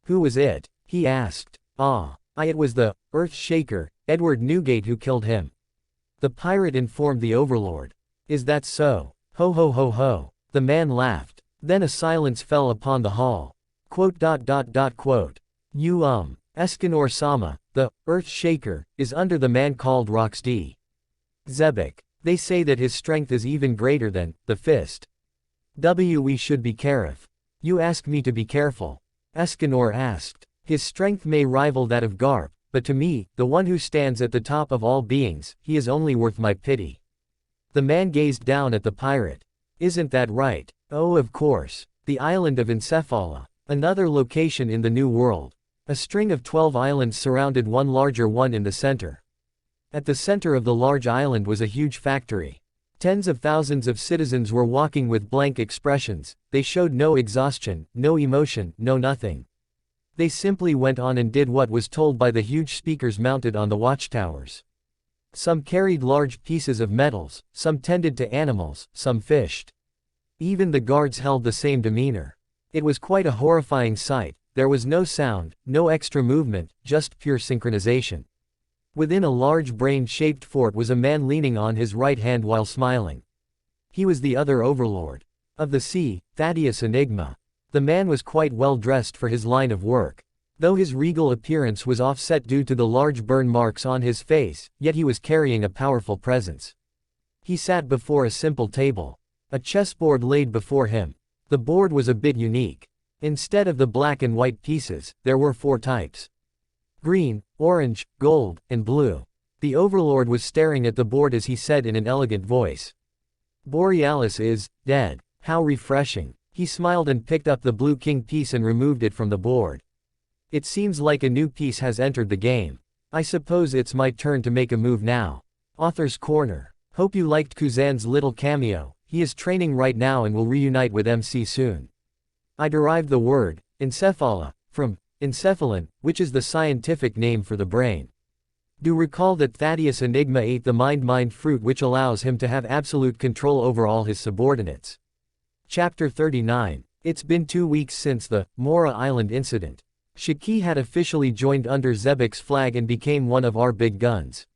Who was it? He asked. It was the Earth Shaker, Edward Newgate, who killed him. The pirate informed the overlord. Is that so? Ho ho ho ho. The man laughed. Then a silence fell upon the hall. Quote. Escanor Sama, the Earth Shaker, is under the man called Roxd. Zebek. They say that his strength is even greater than the fist. We should be careful. You ask me to be careful? Escanor asked. His strength may rival that of Garp, but to me, the one who stands at the top of all beings, he is only worth my pity. The man gazed down at the pirate. Isn't that right? Oh, of course. The island of Encephala. Another location in the New World. A string of 12 islands surrounded one larger one in the center. At the center of the large island was a huge factory. Tens of thousands of citizens were walking with blank expressions. They showed no exhaustion, no emotion, no nothing. They simply went on and did what was told by the huge speakers mounted on the watchtowers. Some carried large pieces of metals, some tended to animals, some fished. Even the guards held the same demeanor. It was quite a horrifying sight. There was no sound, no extra movement, just pure synchronization. Within a large brain-shaped fort was a man leaning on his right hand while smiling. He was the other overlord of the sea, Thaddeus Enigma. The man was quite well dressed for his line of work. Though his regal appearance was offset due to the large burn marks on his face, yet he was carrying a powerful presence. He sat before a simple table. A chessboard laid before him. The board was a bit unique. Instead of the black and white pieces, there were 4 types. Green, orange, gold, and blue. The overlord was staring at the board as he said in an elegant voice. Borealis is dead. How refreshing. He smiled and picked up the blue king piece and removed it from the board. It seems like a new piece has entered the game. I suppose it's my turn to make a move now. Author's Corner. Hope you liked Kuzan's little cameo. He is training right now and will reunite with MC soon. I derived the word encephala from encephalon, which is the scientific name for the brain. Do recall that Thaddeus Enigma ate the mind fruit, which allows him to have absolute control over all his subordinates. Chapter 39. It's been 2 weeks since the Mora Island incident. Shaki had officially joined under Zebek's flag and became one of our big guns.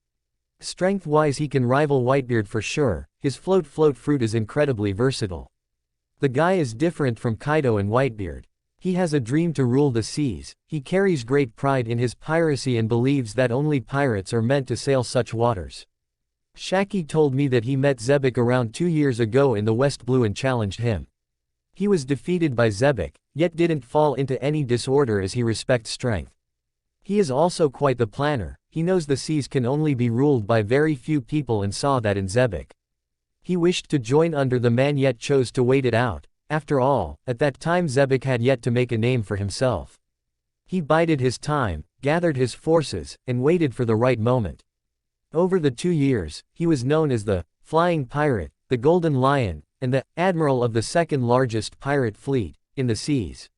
Strength-wise he can rival Whitebeard for sure. His float fruit is incredibly versatile. The guy is different from Kaido and Whitebeard. He has a dream to rule the seas, he carries great pride in his piracy and believes that only pirates are meant to sail such waters. Shaki told me that he met Zebek around 2 years ago in the West Blue and challenged him. He was defeated by Zebek, yet didn't fall into any disorder as he respects strength. He is also quite the planner, he knows the seas can only be ruled by very few people and saw that in Zebek. He wished to join under the man yet chose to wait it out. After all, at that time Zebek had yet to make a name for himself. He bided his time, gathered his forces, and waited for the right moment. Over the 2 years, he was known as the Flying Pirate, the Golden Lion, and the Admiral of the second largest pirate fleet in the seas.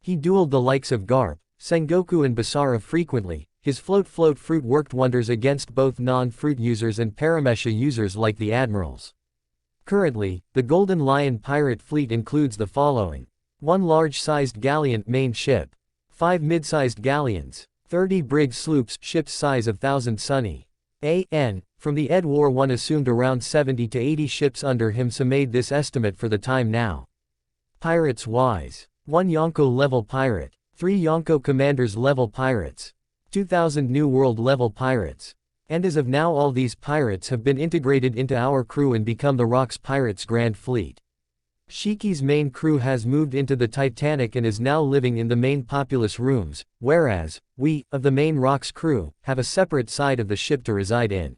He dueled the likes of Garp, Sengoku and Basara frequently. His float fruit worked wonders against both non-fruit users and paramesha users like the admirals. Currently, the Golden Lion pirate fleet includes the following: 1 large-sized galleon main ship, 5 mid-sized galleons, 30 brig sloops ships size of 1,000 sunny. A.N. From the Ed War one assumed around 70 to 80 ships under him, so made this estimate for the time now. Pirates wise. 1 Yonko level pirate, 3 Yonko commanders level pirates, 2,000 New World level pirates. And as of now all these pirates have been integrated into our crew and become the Rocks Pirates Grand Fleet. Shiki's main crew has moved into the Titanic and is now living in the main populous rooms, whereas, we, of the main Rocks crew, have a separate side of the ship to reside in.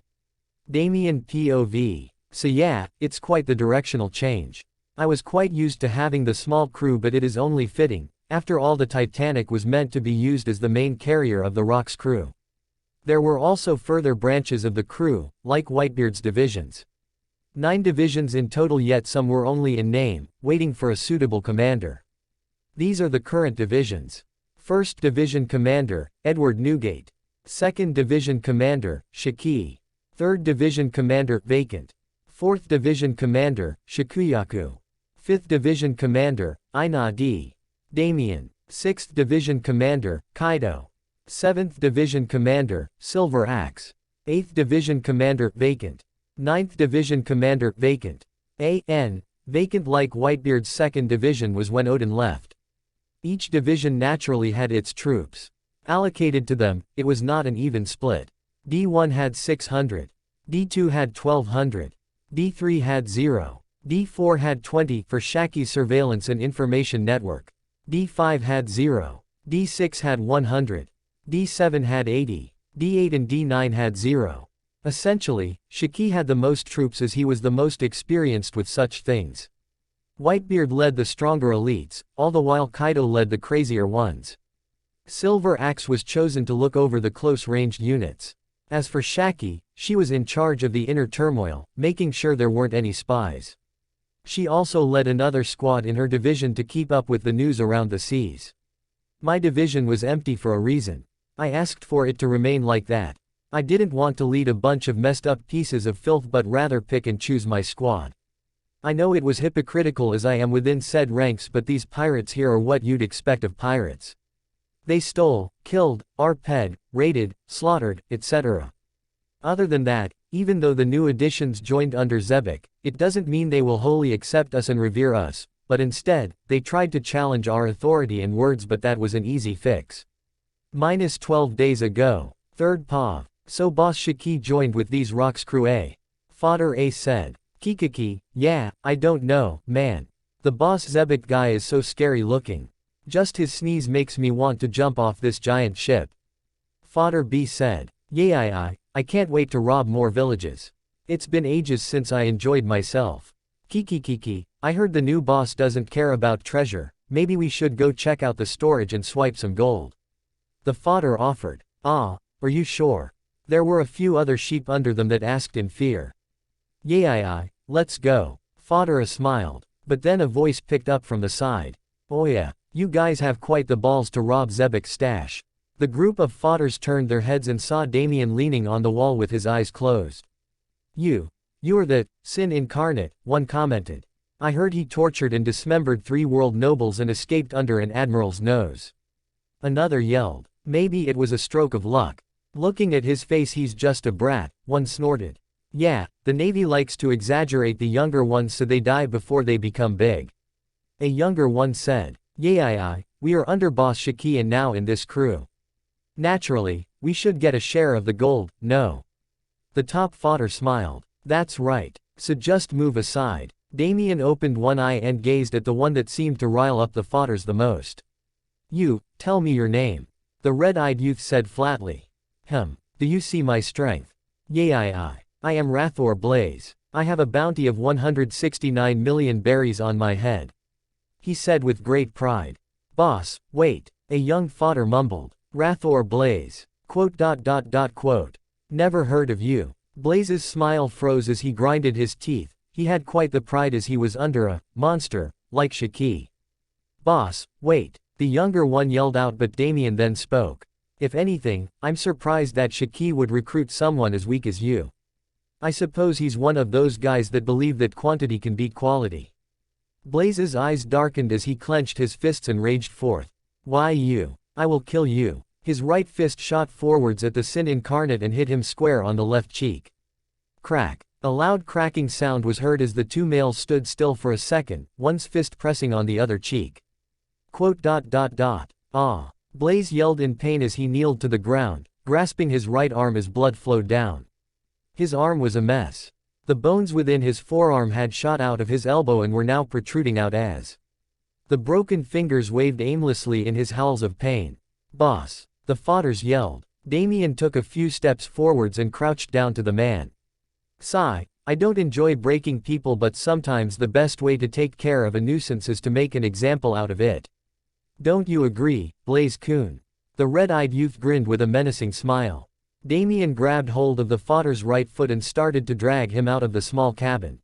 Damien POV. So yeah, it's quite the directional change. I was quite used to having the small crew, but it is only fitting, after all the Titanic was meant to be used as the main carrier of the Rocks crew. There were also further branches of the crew, like Whitebeard's divisions. 9 divisions in total, yet some were only in name, waiting for a suitable commander. These are the current divisions. 1st Division Commander, Edward Newgate. 2nd Division Commander, Shiki. 3rd Division Commander, Vacant. 4th Division Commander, Shikuyaku. 5th Division Commander, Ina D. Damien. 6th Division Commander, Kaido. 7th Division Commander, Silver Axe. 8th Division Commander, Vacant. 9th Division Commander, Vacant. A.N. Vacant like Whitebeard's 2nd Division was when Odin left. Each division naturally had its troops allocated to them, it was not an even split. D1 had 600. D2 had 1200. D3 had 0. D4 had 20 for Shaki's surveillance and information network. D5 had 0. D6 had 100. D7 had 80. D8 and D9 had 0. Essentially, Shiki had the most troops as he was the most experienced with such things. Whitebeard led the stronger elites, all the while Kaido led the crazier ones. Silver Axe was chosen to look over the close-ranged units. As for Shaki, she was in charge of the inner turmoil, making sure there weren't any spies. She also led another squad in her division to keep up with the news around the seas. My division was empty for a reason. I asked for it to remain like that. I didn't want to lead a bunch of messed up pieces of filth but rather pick and choose my squad. I know it was hypocritical as I am within said ranks, but these pirates here are what you'd expect of pirates. They stole, killed, arped, raided, slaughtered, etc. Other than that, even though the new additions joined under Zebek, it doesn't mean they will wholly accept us and revere us, but instead, they tried to challenge our authority and words, but that was an easy fix. -12 days ago. 3rd POV. So Boss Shiki joined with these Rocks crew A. Fodder A said. Kikiki, yeah, I don't know, man. The boss Zebek guy is so scary looking. Just his sneeze makes me want to jump off this giant ship. Fodder B said. Yeah, I can't wait to rob more villages. It's been ages since I enjoyed myself. Kiki, I heard the new boss doesn't care about treasure, maybe we should go check out the storage and swipe some gold. The fodder offered. Ah, are you sure? There were a few other sheep under them that asked in fear. Yeah, let's go. Fodder smiled. But then a voice picked up from the side. Oh yeah, you guys have quite the balls to rob Zebek's stash. The group of fodders turned their heads and saw Damien leaning on the wall with his eyes closed. You are the sin incarnate, one commented. I heard he tortured and dismembered 3 world nobles and escaped under an admiral's nose. Another yelled. Maybe it was a stroke of luck. Looking at his face, he's just a brat, one snorted. Yeah, the Navy likes to exaggerate the younger ones so they die before they become big. A younger one said. Yeah, We are under Boss Shiki and now in this crew. Naturally, we should get a share of the gold, no? The top fodder smiled. That's right. So just move aside. Damien opened one eye and gazed at the one that seemed to rile up the fodders the most. You, tell me your name. The red-eyed youth said flatly. Do you see my strength? Yea, I am Rathor Blaze. I have a bounty of 169 million berries on my head. He said with great pride. Boss, wait, a young fodder mumbled. Rathor Blaze. ... Never heard of you. Blaze's smile froze as he grinded his teeth. He had quite the pride as he was under a monster, like Shiki. Boss, wait, the younger one yelled out, but Damien then spoke. If anything, I'm surprised that Shiki would recruit someone as weak as you. I suppose he's one of those guys that believe that quantity can beat quality. Blaze's eyes darkened as he clenched his fists and raged forth. Why you? I will kill you. His right fist shot forwards at the Sin Incarnate and hit him square on the left cheek. Crack. A loud cracking sound was heard as the two males stood still for a second, one's fist pressing on the other cheek. ... Ah! Blaze yelled in pain as he kneeled to the ground, grasping his right arm as blood flowed down. His arm was a mess. The bones within his forearm had shot out of his elbow and were now protruding out as the broken fingers waved aimlessly in his howls of pain. Boss! The fodders yelled. Damien took a few steps forwards and crouched down to the man. Sigh, I don't enjoy breaking people, but sometimes the best way to take care of a nuisance is to make an example out of it. Don't you agree, Blaze-kun? The red-eyed youth grinned with a menacing smile. Damien grabbed hold of the fodder's right foot and started to drag him out of the small cabin.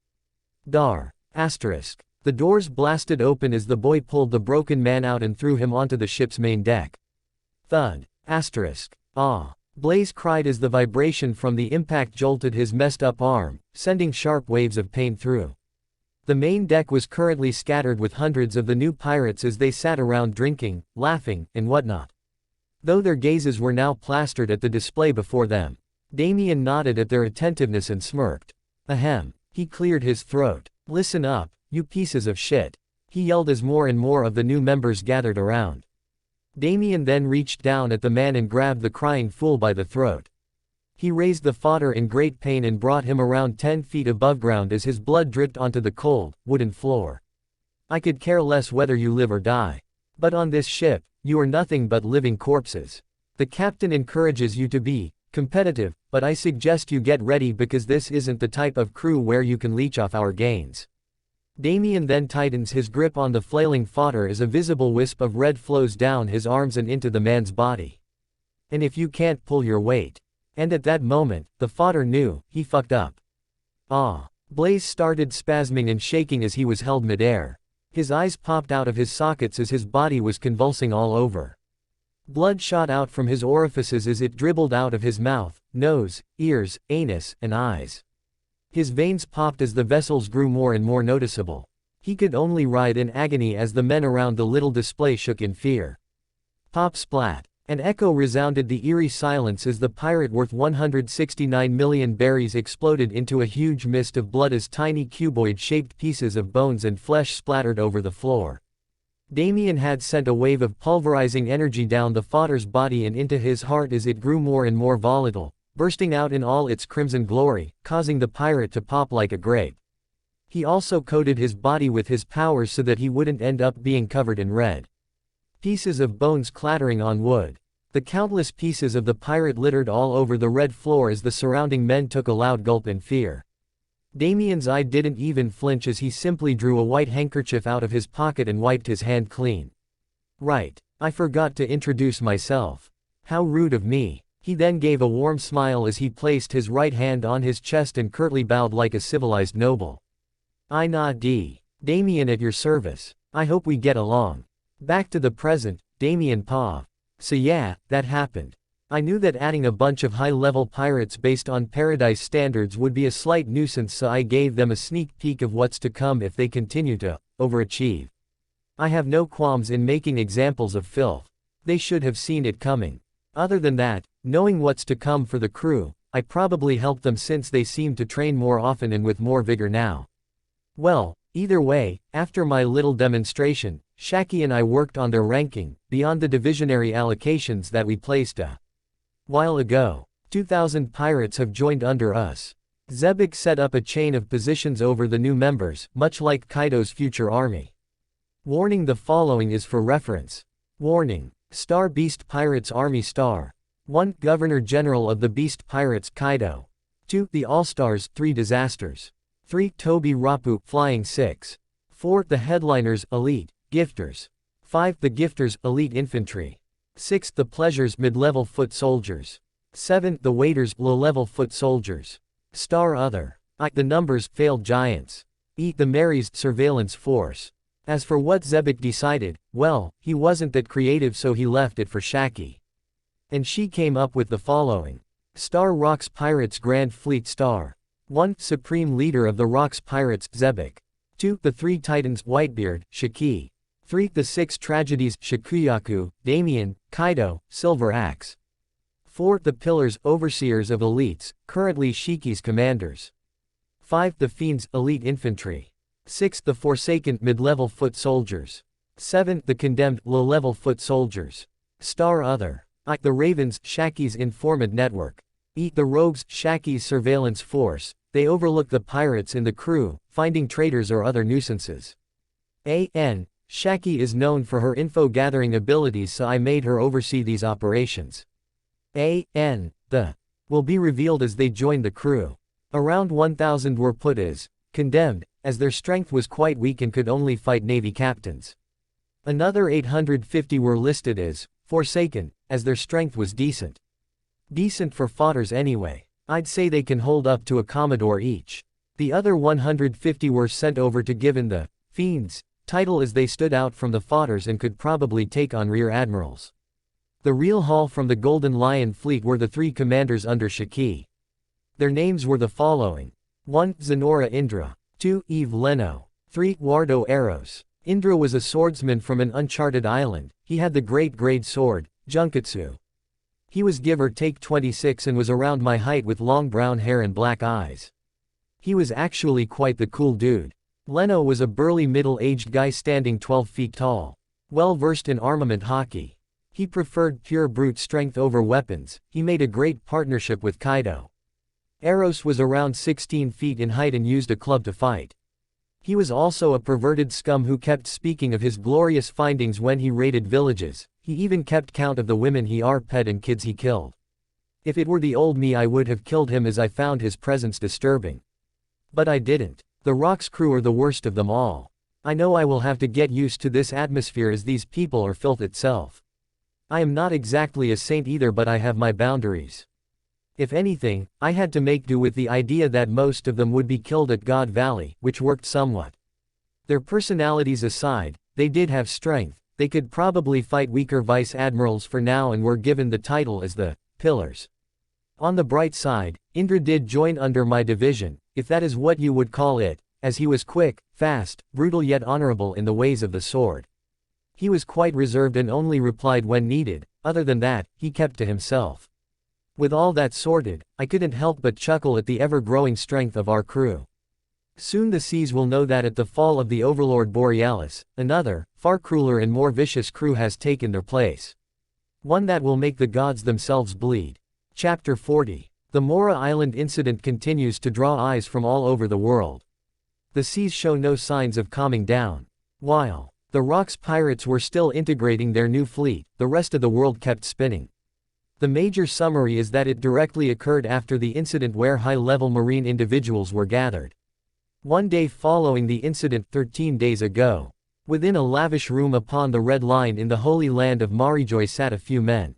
Dar. Asterisk. The doors blasted open as the boy pulled the broken man out and threw him onto the ship's main deck. Thud. Asterisk. Ah! Blaze cried as the vibration from the impact jolted his messed up arm, sending sharp waves of pain through. The main deck was currently scattered with hundreds of the new pirates as they sat around drinking, laughing, and whatnot. Though their gazes were now plastered at the display before them. Damien nodded at their attentiveness and smirked. Ahem. He cleared his throat. Listen up, you pieces of shit. He yelled as more and more of the new members gathered around. Damien then reached down at the man and grabbed the crying fool by the throat. He raised the fodder in great pain and brought him around 10 feet above ground as his blood dripped onto the cold, wooden floor. I could care less whether you live or die. But on this ship, you are nothing but living corpses. The captain encourages you to be competitive, but I suggest you get ready because this isn't the type of crew where you can leech off our gains. Damien then tightens his grip on the flailing fodder as a visible wisp of red flows down his arms and into the man's body. And if you can't pull your weight. And at that moment, the fodder knew, he fucked up. Ah! Blaze started spasming and shaking as he was held midair. His eyes popped out of his sockets as his body was convulsing all over. Blood shot out from his orifices as it dribbled out of his mouth, nose, ears, anus, and eyes. His veins popped as the vessels grew more and more noticeable. He could only writhe in agony as the men around the little display shook in fear. Pop splat. An echo resounded the eerie silence as the pirate worth 169 million berries exploded into a huge mist of blood as tiny cuboid-shaped pieces of bones and flesh splattered over the floor. Damien had sent a wave of pulverizing energy down the fodder's body and into his heart as it grew more and more volatile, bursting out in all its crimson glory, causing the pirate to pop like a grape. He also coated his body with his powers so that he wouldn't end up being covered in red. Pieces of bones clattering on wood. The countless pieces of the pirate littered all over the red floor as the surrounding men took a loud gulp in fear. Damien's eye didn't even flinch as he simply drew a white handkerchief out of his pocket and wiped his hand clean. Right, I forgot to introduce myself. How rude of me. He then gave a warm smile as he placed his right hand on his chest and curtly bowed like a civilized noble. Damien at your service. I hope we get along. Back to the present, Damien Pav. So yeah, that happened. I knew that adding a bunch of high-level pirates based on Paradise standards would be a slight nuisance, so I gave them a sneak peek of what's to come if they continue to overachieve. I have no qualms in making examples of filth. They should have seen it coming. Other than that, knowing what's to come for the crew, I probably helped them since they seem to train more often and with more vigor now. Well, either way, after my little demonstration, Shaki and I worked on their ranking, beyond the divisionary allocations that we placed a while ago. 2,000 pirates have joined under us. Zebek set up a chain of positions over the new members, much like Kaido's future army. Warning: the following is for reference. Warning. Star Beast Pirates Army Star. 1. Governor General of the Beast Pirates Kaido. 2. The All-Stars 3 Disasters. 3. Toby Rapu Flying 6. 4. The Headliners Elite Gifters. 5. The Gifters Elite Infantry. 6. The Pleasures Mid-Level Foot Soldiers. 7. The Waiters Low-Level Foot Soldiers. Star Other. I. The Numbers Failed Giants. E. The Marys Surveillance Force. As for what Zebek decided, well, he wasn't that creative, so he left it for Shaki. And she came up with the following. Star Rocks Pirates Grand Fleet Star. 1. Supreme Leader of the Rocks Pirates Zebek. 2. The 3 Titans Whitebeard Shiki. 3. The 6 Tragedies Shikuyaku, Damien, Kaido, Silver Axe. 4. The Pillars Overseers of Elites, currently Shiki's commanders. 5. The Fiends Elite Infantry. 6. The Forsaken Mid-Level Foot Soldiers. 7. The Condemned Low-Level Foot Soldiers. Star Other. I. The Ravens Shaki's Informant Network. E. The Rogues Shaki's Surveillance Force. They overlook the pirates in the crew, finding traitors or other nuisances. A.N. Shaki is known for her info-gathering abilities, so I made her oversee these operations. A.N. The will be revealed as they join the crew. Around 1,000 were put as condemned, as their strength was quite weak and could only fight Navy captains. Another 850 were listed as forsaken, as their strength was decent. Decent for fodders anyway. I'd say they can hold up to a Commodore each. The other 150 were sent over to given the Fiends title, as they stood out from the fodders and could probably take on rear admirals. The real haul from the Golden Lion fleet were the 3 commanders under Shiki. Their names were the following. 1. Zenora Indra. 2. Eve Leno. 3. Wardo Eros. Indra was a swordsman from an uncharted island. He had the great grade sword, Junketsu. He was give or take 26 and was around my height with long brown hair and black eyes. He was actually quite the cool dude. Leno was a burly middle-aged guy standing 12 feet tall. Well versed in armament hockey. He preferred pure brute strength over weapons. He made a great partnership with Kaido. Eros was around 16 feet in height and used a club to fight. He was also a perverted scum who kept speaking of his glorious findings when he raided villages. He even kept count of the women he pet and kids he killed. If it were the old me, I would have killed him, as I found his presence disturbing. But I didn't. The Rock's crew are the worst of them all. I know I will have to get used to this atmosphere, as these people are filth itself. I am not exactly a saint either, but I have my boundaries. If anything, I had to make do with the idea that most of them would be killed at God Valley, which worked somewhat. Their personalities aside, they did have strength. They could probably fight weaker vice admirals for now and were given the title as the Pillars. On the bright side, Indra did join under my division, if that is what you would call it, as he was quick, fast, brutal yet honorable in the ways of the sword. He was quite reserved and only replied when needed. Other than that, he kept to himself. With all that sorted, I couldn't help but chuckle at the ever-growing strength of our crew. Soon the seas will know that at the fall of the Overlord Borealis, another, far crueler and more vicious crew has taken their place. One that will make the gods themselves bleed. Chapter 40. The Mora Island incident continues to draw eyes from all over the world. The seas show no signs of calming down. While the Rocks pirates were still integrating their new fleet, the rest of the world kept spinning. The major summary is that it directly occurred after the incident where high-level marine individuals were gathered. One day following the incident 13 days ago, within a lavish room upon the Red Line in the Holy Land of Marijoy sat a few men.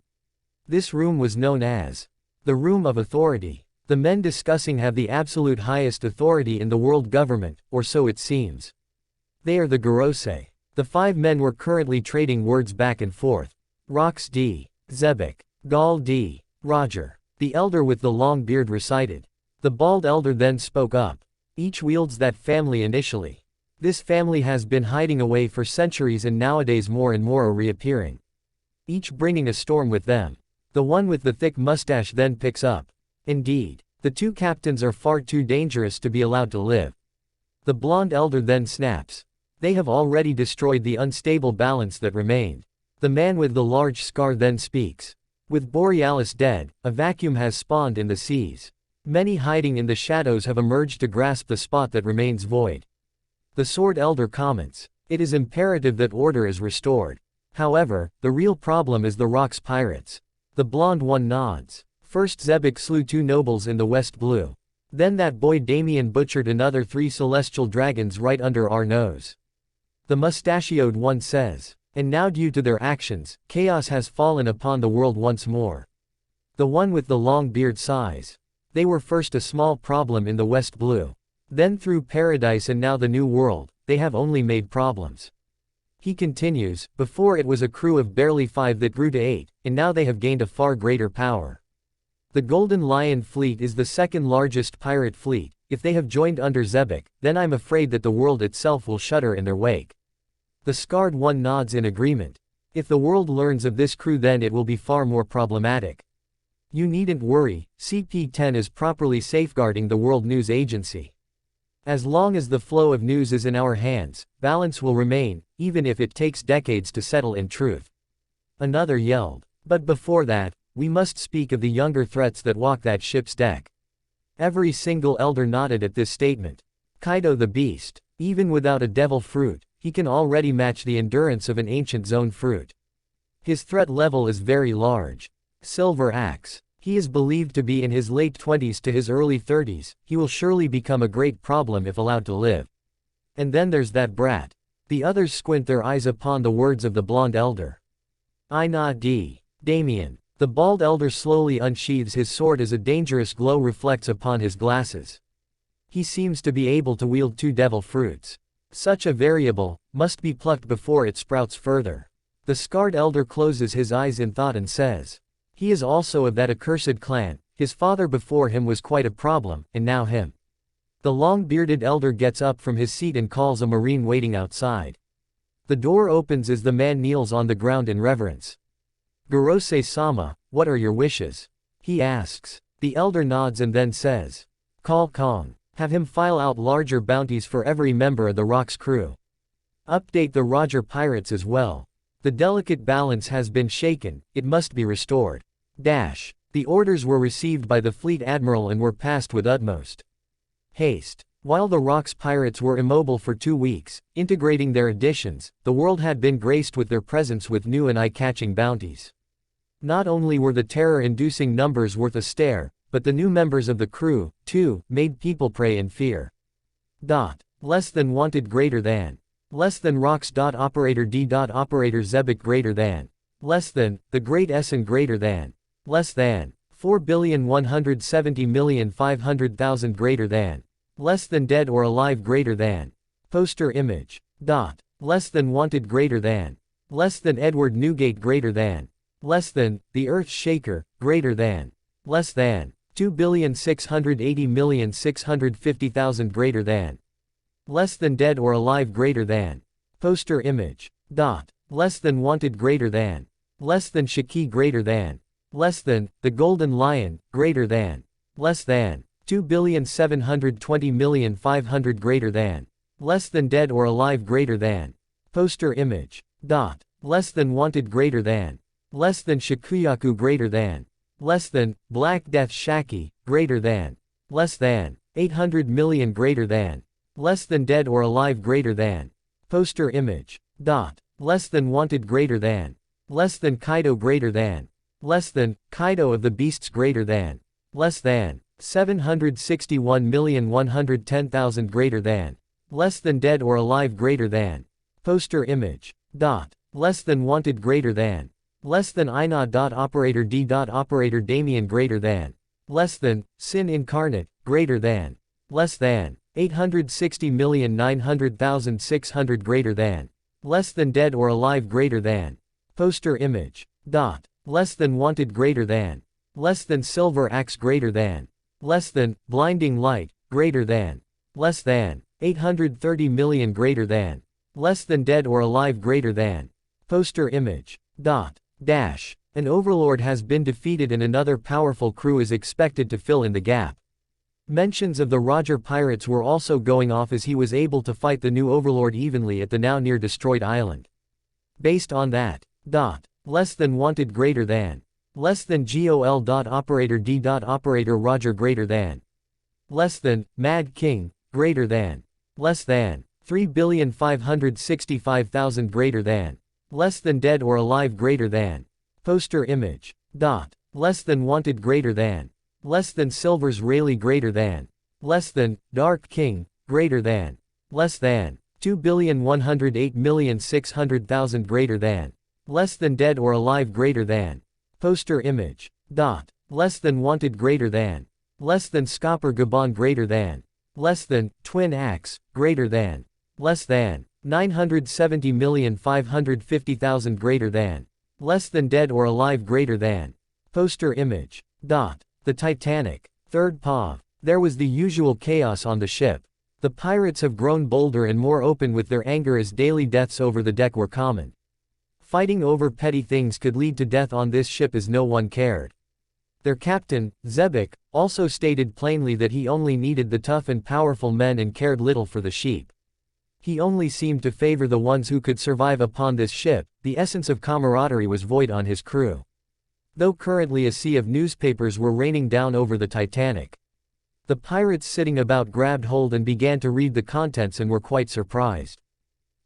This room was known as the Room of Authority. The men discussing have the absolute highest authority in the world government, or so it seems. They are the Gorosei. The 5 men were currently trading words back and forth. Rox D. Zebek. Gal D. Roger. The elder with the long beard recited. The bald elder then spoke up. Each wields that family initially. This family has been hiding away for centuries and nowadays more and more are reappearing. Each bringing a storm with them. The one with the thick mustache then picks up. Indeed, the 2 captains are far too dangerous to be allowed to live. The blonde elder then snaps. They have already destroyed the unstable balance that remained. The man with the large scar then speaks. With Borealis dead, a vacuum has spawned in the seas. Many hiding in the shadows have emerged to grasp the spot that remains void. The Sword Elder comments. It is imperative that order is restored. However, the real problem is the Rock's pirates. The blonde one nods. First Zebek slew 2 nobles in the West Blue. Then that boy Damien butchered another 3 celestial dragons right under our nose. The mustachioed one says. And now due to their actions, chaos has fallen upon the world once more. The one with the long beard sighs. They were first a small problem in the West Blue. Then through paradise and now the new world, they have only made problems. He continues, before it was a crew of barely 5 that grew to 8, and now they have gained a far greater power. The Golden Lion fleet is the second largest pirate fleet. If they have joined under Zebek, then I'm afraid that the world itself will shudder in their wake. The Scarred One nods in agreement. If the world learns of this crew then it will be far more problematic. You needn't worry, CP-10 is properly safeguarding the World News Agency. As long as the flow of news is in our hands, balance will remain, even if it takes decades to settle in truth. Another yelled. But before that, we must speak of the younger threats that walk that ship's deck. Every single elder nodded at this statement. Kaido the Beast. Even without a devil fruit, he can already match the endurance of an ancient zone fruit. His threat level is very large. Silver Axe. He is believed to be in his late 20s to his early 30s, he will surely become a great problem if allowed to live. And then there's that brat. The others squint their eyes upon the words of the blonde elder. Ina D. Damien. The bald elder slowly unsheathes his sword as a dangerous glow reflects upon his glasses. He seems to be able to wield 2 devil fruits. Such a variable must be plucked before it sprouts further. The Scarred Elder closes his eyes in thought and says. He is also of that accursed clan, his father before him was quite a problem, and now him. The long-bearded elder gets up from his seat and calls a marine waiting outside. The door opens as the man kneels on the ground in reverence. Gorose-sama, what are your wishes? He asks. The elder nods and then says. Call Kong. Have him file out larger bounties for every member of the Rock's crew. Update the Roger pirates as well. The delicate balance has been shaken, it must be restored. The orders were received by the fleet admiral and were passed with utmost haste. While the Rock's pirates were immobile for 2 weeks, integrating their additions, the world had been graced with their presence with new and eye-catching bounties. Not only were the terror-inducing numbers worth a stare, but the new members of the crew, too, made people pray in fear. Less than wanted greater than. Less than rocks. Operator D. Operator Zebek greater than. Less than, the Great Essen greater than. Less than, 4,170,500,000 greater than. Less than dead or alive greater than. Poster image. Less than wanted greater than. Less than Edward Newgate greater than. Less than, the Earth Shaker, greater than. Less than, 2,680,650,000 greater than. Less than dead or alive greater than. Poster image. Less than wanted greater than. Less than Shiki greater than. Less than, the Golden Lion, greater than. Less than, 2,720,500,000 greater than. Less than dead or alive greater than. Poster image. Less than wanted greater than. Less than Shikuyaku greater than. Less than, Black Death Shaki, greater than. Less than, 800 million greater than. Less than dead or alive greater than. Poster image. Less than wanted greater than. Less than Kaido greater than. Less than, Kaido of the Beasts greater than. Less than, 761,110,000 greater than. Less than dead or alive greater than. Poster image. Less than wanted greater than. Less than Ina. Operator D. Operator Damien greater than. Less than, Sin Incarnate, greater than. Less than, 860,900,600 greater than. Less than dead or alive greater than. Poster image. Less than wanted greater than. Less than Silver Axe greater than. Less than, Blinding Light, greater than. Less than, 830 million greater than. Less than dead or alive greater than. Poster image. An overlord has been defeated and another powerful crew is expected to fill in the gap. Mentions of the Roger pirates were also going off as he was able to fight the new overlord evenly at the now near destroyed island. Based on that. Less than wanted greater than. Less than GOL. Operator D. Operator Roger greater than. Less than, Mad King, greater than. Less than, 3,565,000 greater than. Less than dead or alive greater than. Poster image. Less than wanted greater than. Less than Silver's Rayleigh greater than. Less than, Dark King, greater than. Less than, 2,108,600,000 greater than. Less than dead or alive greater than. Poster image. Less than wanted greater than. Less than Scopper Gabon greater than. Less than, Twin Axe, greater than. Less than, 970,550,000 greater than. Less than dead or alive greater than. Poster image. The Titanic. Third POV. There was the usual chaos on the ship. The pirates have grown bolder and more open with their anger as daily deaths over the deck were common. Fighting over petty things could lead to death on this ship as no one cared. Their captain, Zebek, also stated plainly that he only needed the tough and powerful men and cared little for the sheep. He only seemed to favor the ones who could survive upon this ship. The essence of camaraderie was void on his crew. Though currently a sea of newspapers were raining down over the Titanic. The pirates sitting about grabbed hold and began to read the contents and were quite surprised.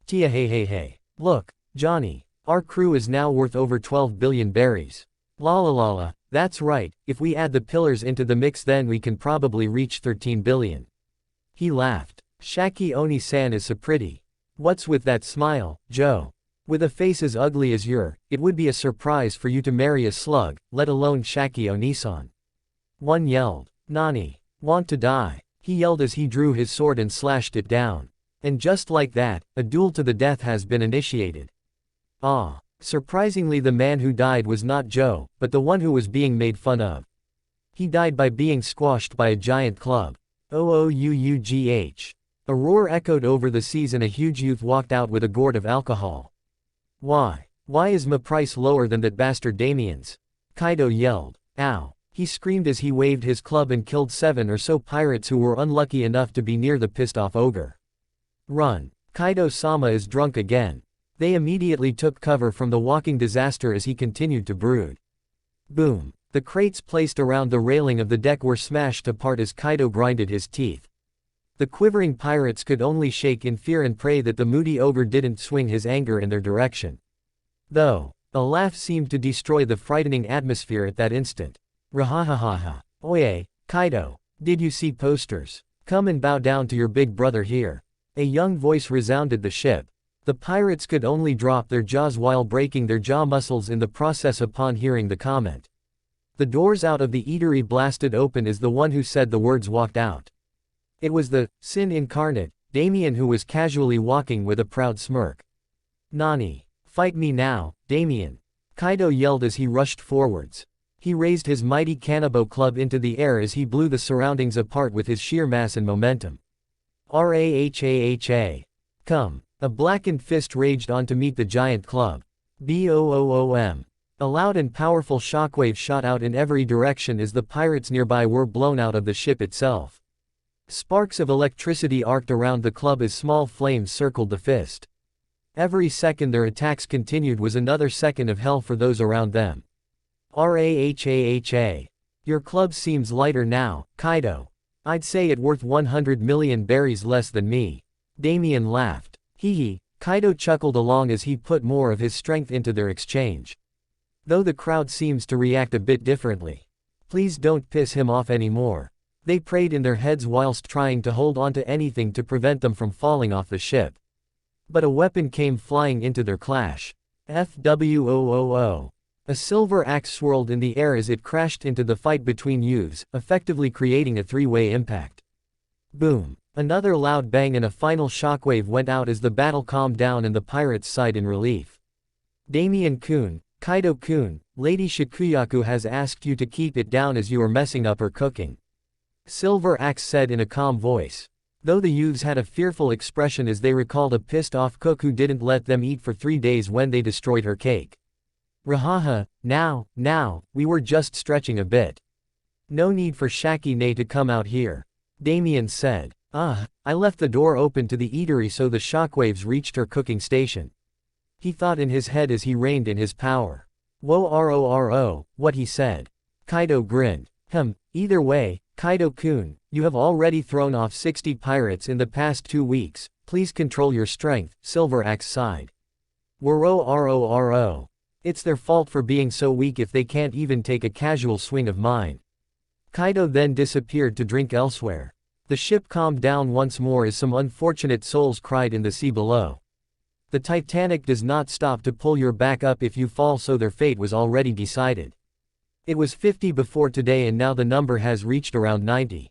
Tia hey. Look, Johnny. Our crew is now worth over 12 billion berries. La. That's right, if we add the pillars into the mix then we can probably reach 13 billion. He laughed. Shaki Oni-san is so pretty. What's with that smile, Joe? With a face as ugly as your, it would be a surprise for you to marry a slug, let alone Shaki Oni-san. One yelled. Nani. Want to die. He yelled as he drew his sword and slashed it down. And just like that, a duel to the death has been initiated. Surprisingly the man who died was not Joe, but the one who was being made fun of. He died by being squashed by a giant club. OOUUGH. A roar echoed over the seas and a huge youth walked out with a gourd of alcohol. Why is my price lower than that bastard Damien's? Kaido yelled. Ow. He screamed as he waved his club and killed 7 or so pirates who were unlucky enough to be near the pissed off ogre. Run. Kaido-sama is drunk again. They immediately took cover from the walking disaster as he continued to brood. Boom. The crates placed around the railing of the deck were smashed apart as Kaido grinded his teeth. The quivering pirates could only shake in fear and pray that the moody ogre didn't swing his anger in their direction. Though, a laugh seemed to destroy the frightening atmosphere at that instant. Rahahaha. Oye, Kaido, did you see posters? Come and bow down to your big brother here. A young voice resounded the ship. The pirates could only drop their jaws while breaking their jaw muscles in the process upon hearing the comment. The doors out of the eatery blasted open as the one who said the words walked out. It was the sin incarnate, Damien, who was casually walking with a proud smirk. Nani. Fight me now, Damien. Kaido yelled as he rushed forwards. He raised his mighty Kanabo club into the air as he blew the surroundings apart with his sheer mass and momentum. Rahaha. Come. A blackened fist raged on to meet the giant club. Boom. A loud and powerful shockwave shot out in every direction as the pirates nearby were blown out of the ship itself. Sparks of electricity arced around the club as small flames circled the fist. Every second their attacks continued was another second of hell for those around them. Rahaha. Your club seems lighter now, Kaido. I'd say it worth 100 million berries less than me. Damien laughed. Hee. Kaido chuckled along as he put more of his strength into their exchange. Though the crowd seems to react a bit differently. Please don't piss him off anymore. They prayed in their heads whilst trying to hold on to anything to prevent them from falling off the ship. But a weapon came flying into their clash. FWOOO. A silver axe swirled in the air as it crashed into the fight between youths, effectively creating a three-way impact. Boom. Another loud bang and a final shockwave went out as the battle calmed down and the pirates sighed in relief. Damien-kun, Kaido-kun, Lady Shikuyaku has asked you to keep it down as you are messing up her cooking. Silver Axe said in a calm voice. Though the youths had a fearful expression as they recalled a pissed-off cook who didn't let them eat for 3 days when they destroyed her cake. Rahaha, now, we were just stretching a bit. No need for Shaki-ne to come out here. Damien said. I left the door open to the eatery so the shockwaves reached her cooking station. He thought in his head as he reined in his power. Whoa, what he said. Kaido grinned. Either way, Kaido-kun, you have already thrown off 60 pirates in the past 2 weeks, please control your strength, Silver Axe sighed. Ro. It's their fault for being so weak if they can't even take a casual swing of mine. Kaido then disappeared to drink elsewhere. The ship calmed down once more as some unfortunate souls cried in the sea below. The Titanic does not stop to pull your back up if you fall, so their fate was already decided. It was 50 before today and now the number has reached around 90.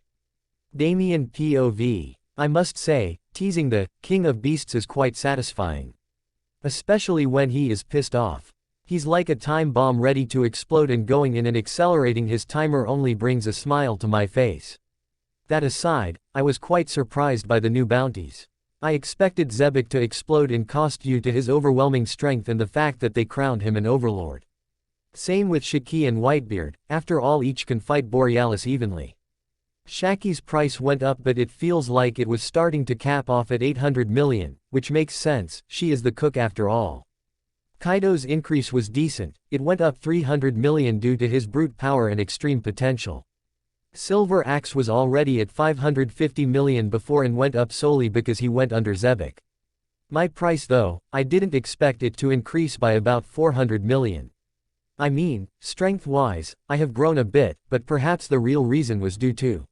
Damien POV. I must say, teasing the King of Beasts is quite satisfying. Especially when he is pissed off. He's like a time bomb ready to explode, and going in and accelerating his timer only brings a smile to my face. That aside, I was quite surprised by the new bounties. I expected Zebek to explode in cost due to his overwhelming strength and the fact that they crowned him an overlord. Same with Shiki and Whitebeard, after all each can fight Borealis evenly. Shaki's price went up, but it feels like it was starting to cap off at 800 million, which makes sense, she is the cook after all. Kaido's increase was decent, it went up 300 million due to his brute power and extreme potential. Silver Axe was already at 550 million before and went up solely because he went under Zebek. My price though, I didn't expect it to increase by about 400 million. I mean, strength-wise, I have grown a bit, but perhaps the real reason was due to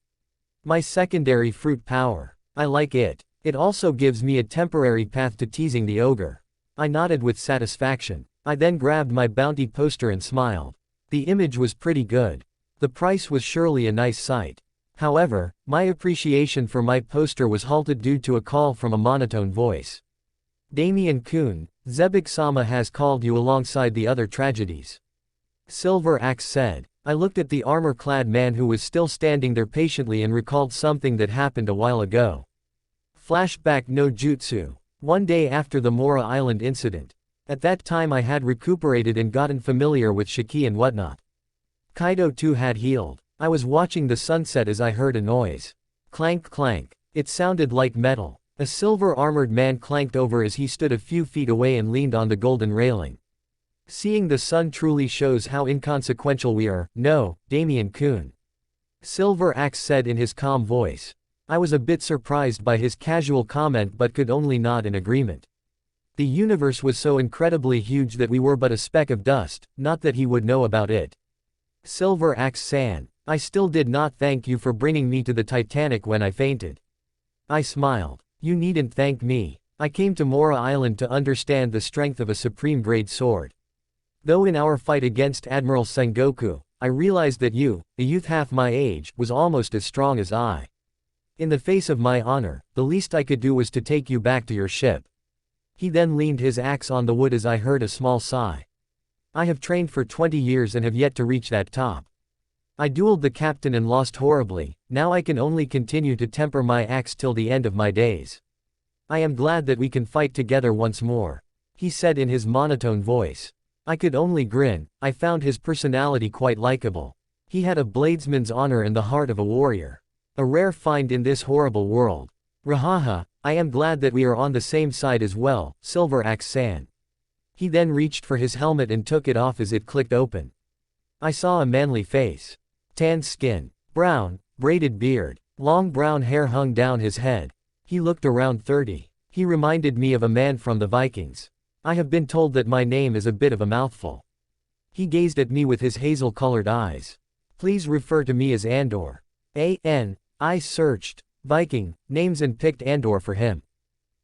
my secondary fruit power. I like it. It also gives me a temporary path to teasing the ogre. I nodded with satisfaction. I then grabbed my bounty poster and smiled. The image was pretty good. The price was surely a nice sight. However, my appreciation for my poster was halted due to a call from a monotone voice. Damien-kun, Zebek-sama has called you alongside the other tragedies. Silver Axe said. I looked at the armor-clad man who was still standing there patiently and recalled something that happened a while ago. Flashback no jutsu. One day after the Mora Island incident. At that time I had recuperated and gotten familiar with Shiki and whatnot. Kaido too had healed. I was watching the sunset as I heard a noise. Clank clank. It sounded like metal. A silver-armored man clanked over as he stood a few feet away and leaned on the golden railing. Seeing the sun truly shows how inconsequential we are, no, Damien-kun. Silver Axe said in his calm voice. I was a bit surprised by his casual comment but could only nod in agreement. The universe was so incredibly huge that we were but a speck of dust, not that he would know about it. Silver Axe-san, I still did not thank you for bringing me to the Titanic when I fainted. I smiled. You needn't thank me. I came to Mora Island to understand the strength of a supreme-grade sword. Though in our fight against Admiral Sengoku, I realized that you, a youth half my age, was almost as strong as I. In the face of my honor, the least I could do was to take you back to your ship. He then leaned his axe on the wood as I heard a small sigh. I have trained for 20 years and have yet to reach that top. I dueled the captain and lost horribly, now I can only continue to temper my axe till the end of my days. I am glad that we can fight together once more, he said in his monotone voice. I could only grin. I found his personality quite likable. He had a bladesman's honor and the heart of a warrior. A rare find in this horrible world. Rahaha, I am glad that we are on the same side as well, Silver Axe-san. He then reached for his helmet and took it off as it clicked open. I saw a manly face. Tanned skin. Brown, braided beard. Long brown hair hung down his head. He looked around 30. He reminded me of a man from the Vikings. I have been told that my name is a bit of a mouthful. He gazed at me with his hazel-colored eyes. Please refer to me as Andor. I searched Viking names and picked Andor for him.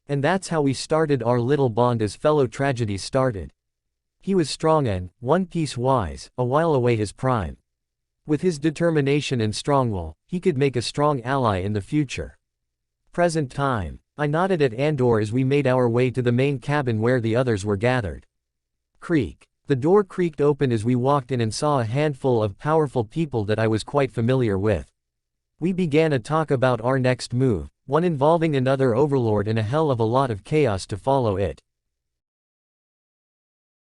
And that's how we started our little bond as fellow tragedies started. He was strong and, One Piece wise, a while away his prime. With his determination and strong will, he could make a strong ally in the future. Present time. I nodded at Andor as we made our way to the main cabin where the others were gathered. Creak. The door creaked open as we walked in and saw a handful of powerful people that I was quite familiar with. We began a talk about our next move, one involving another overlord and a hell of a lot of chaos to follow it.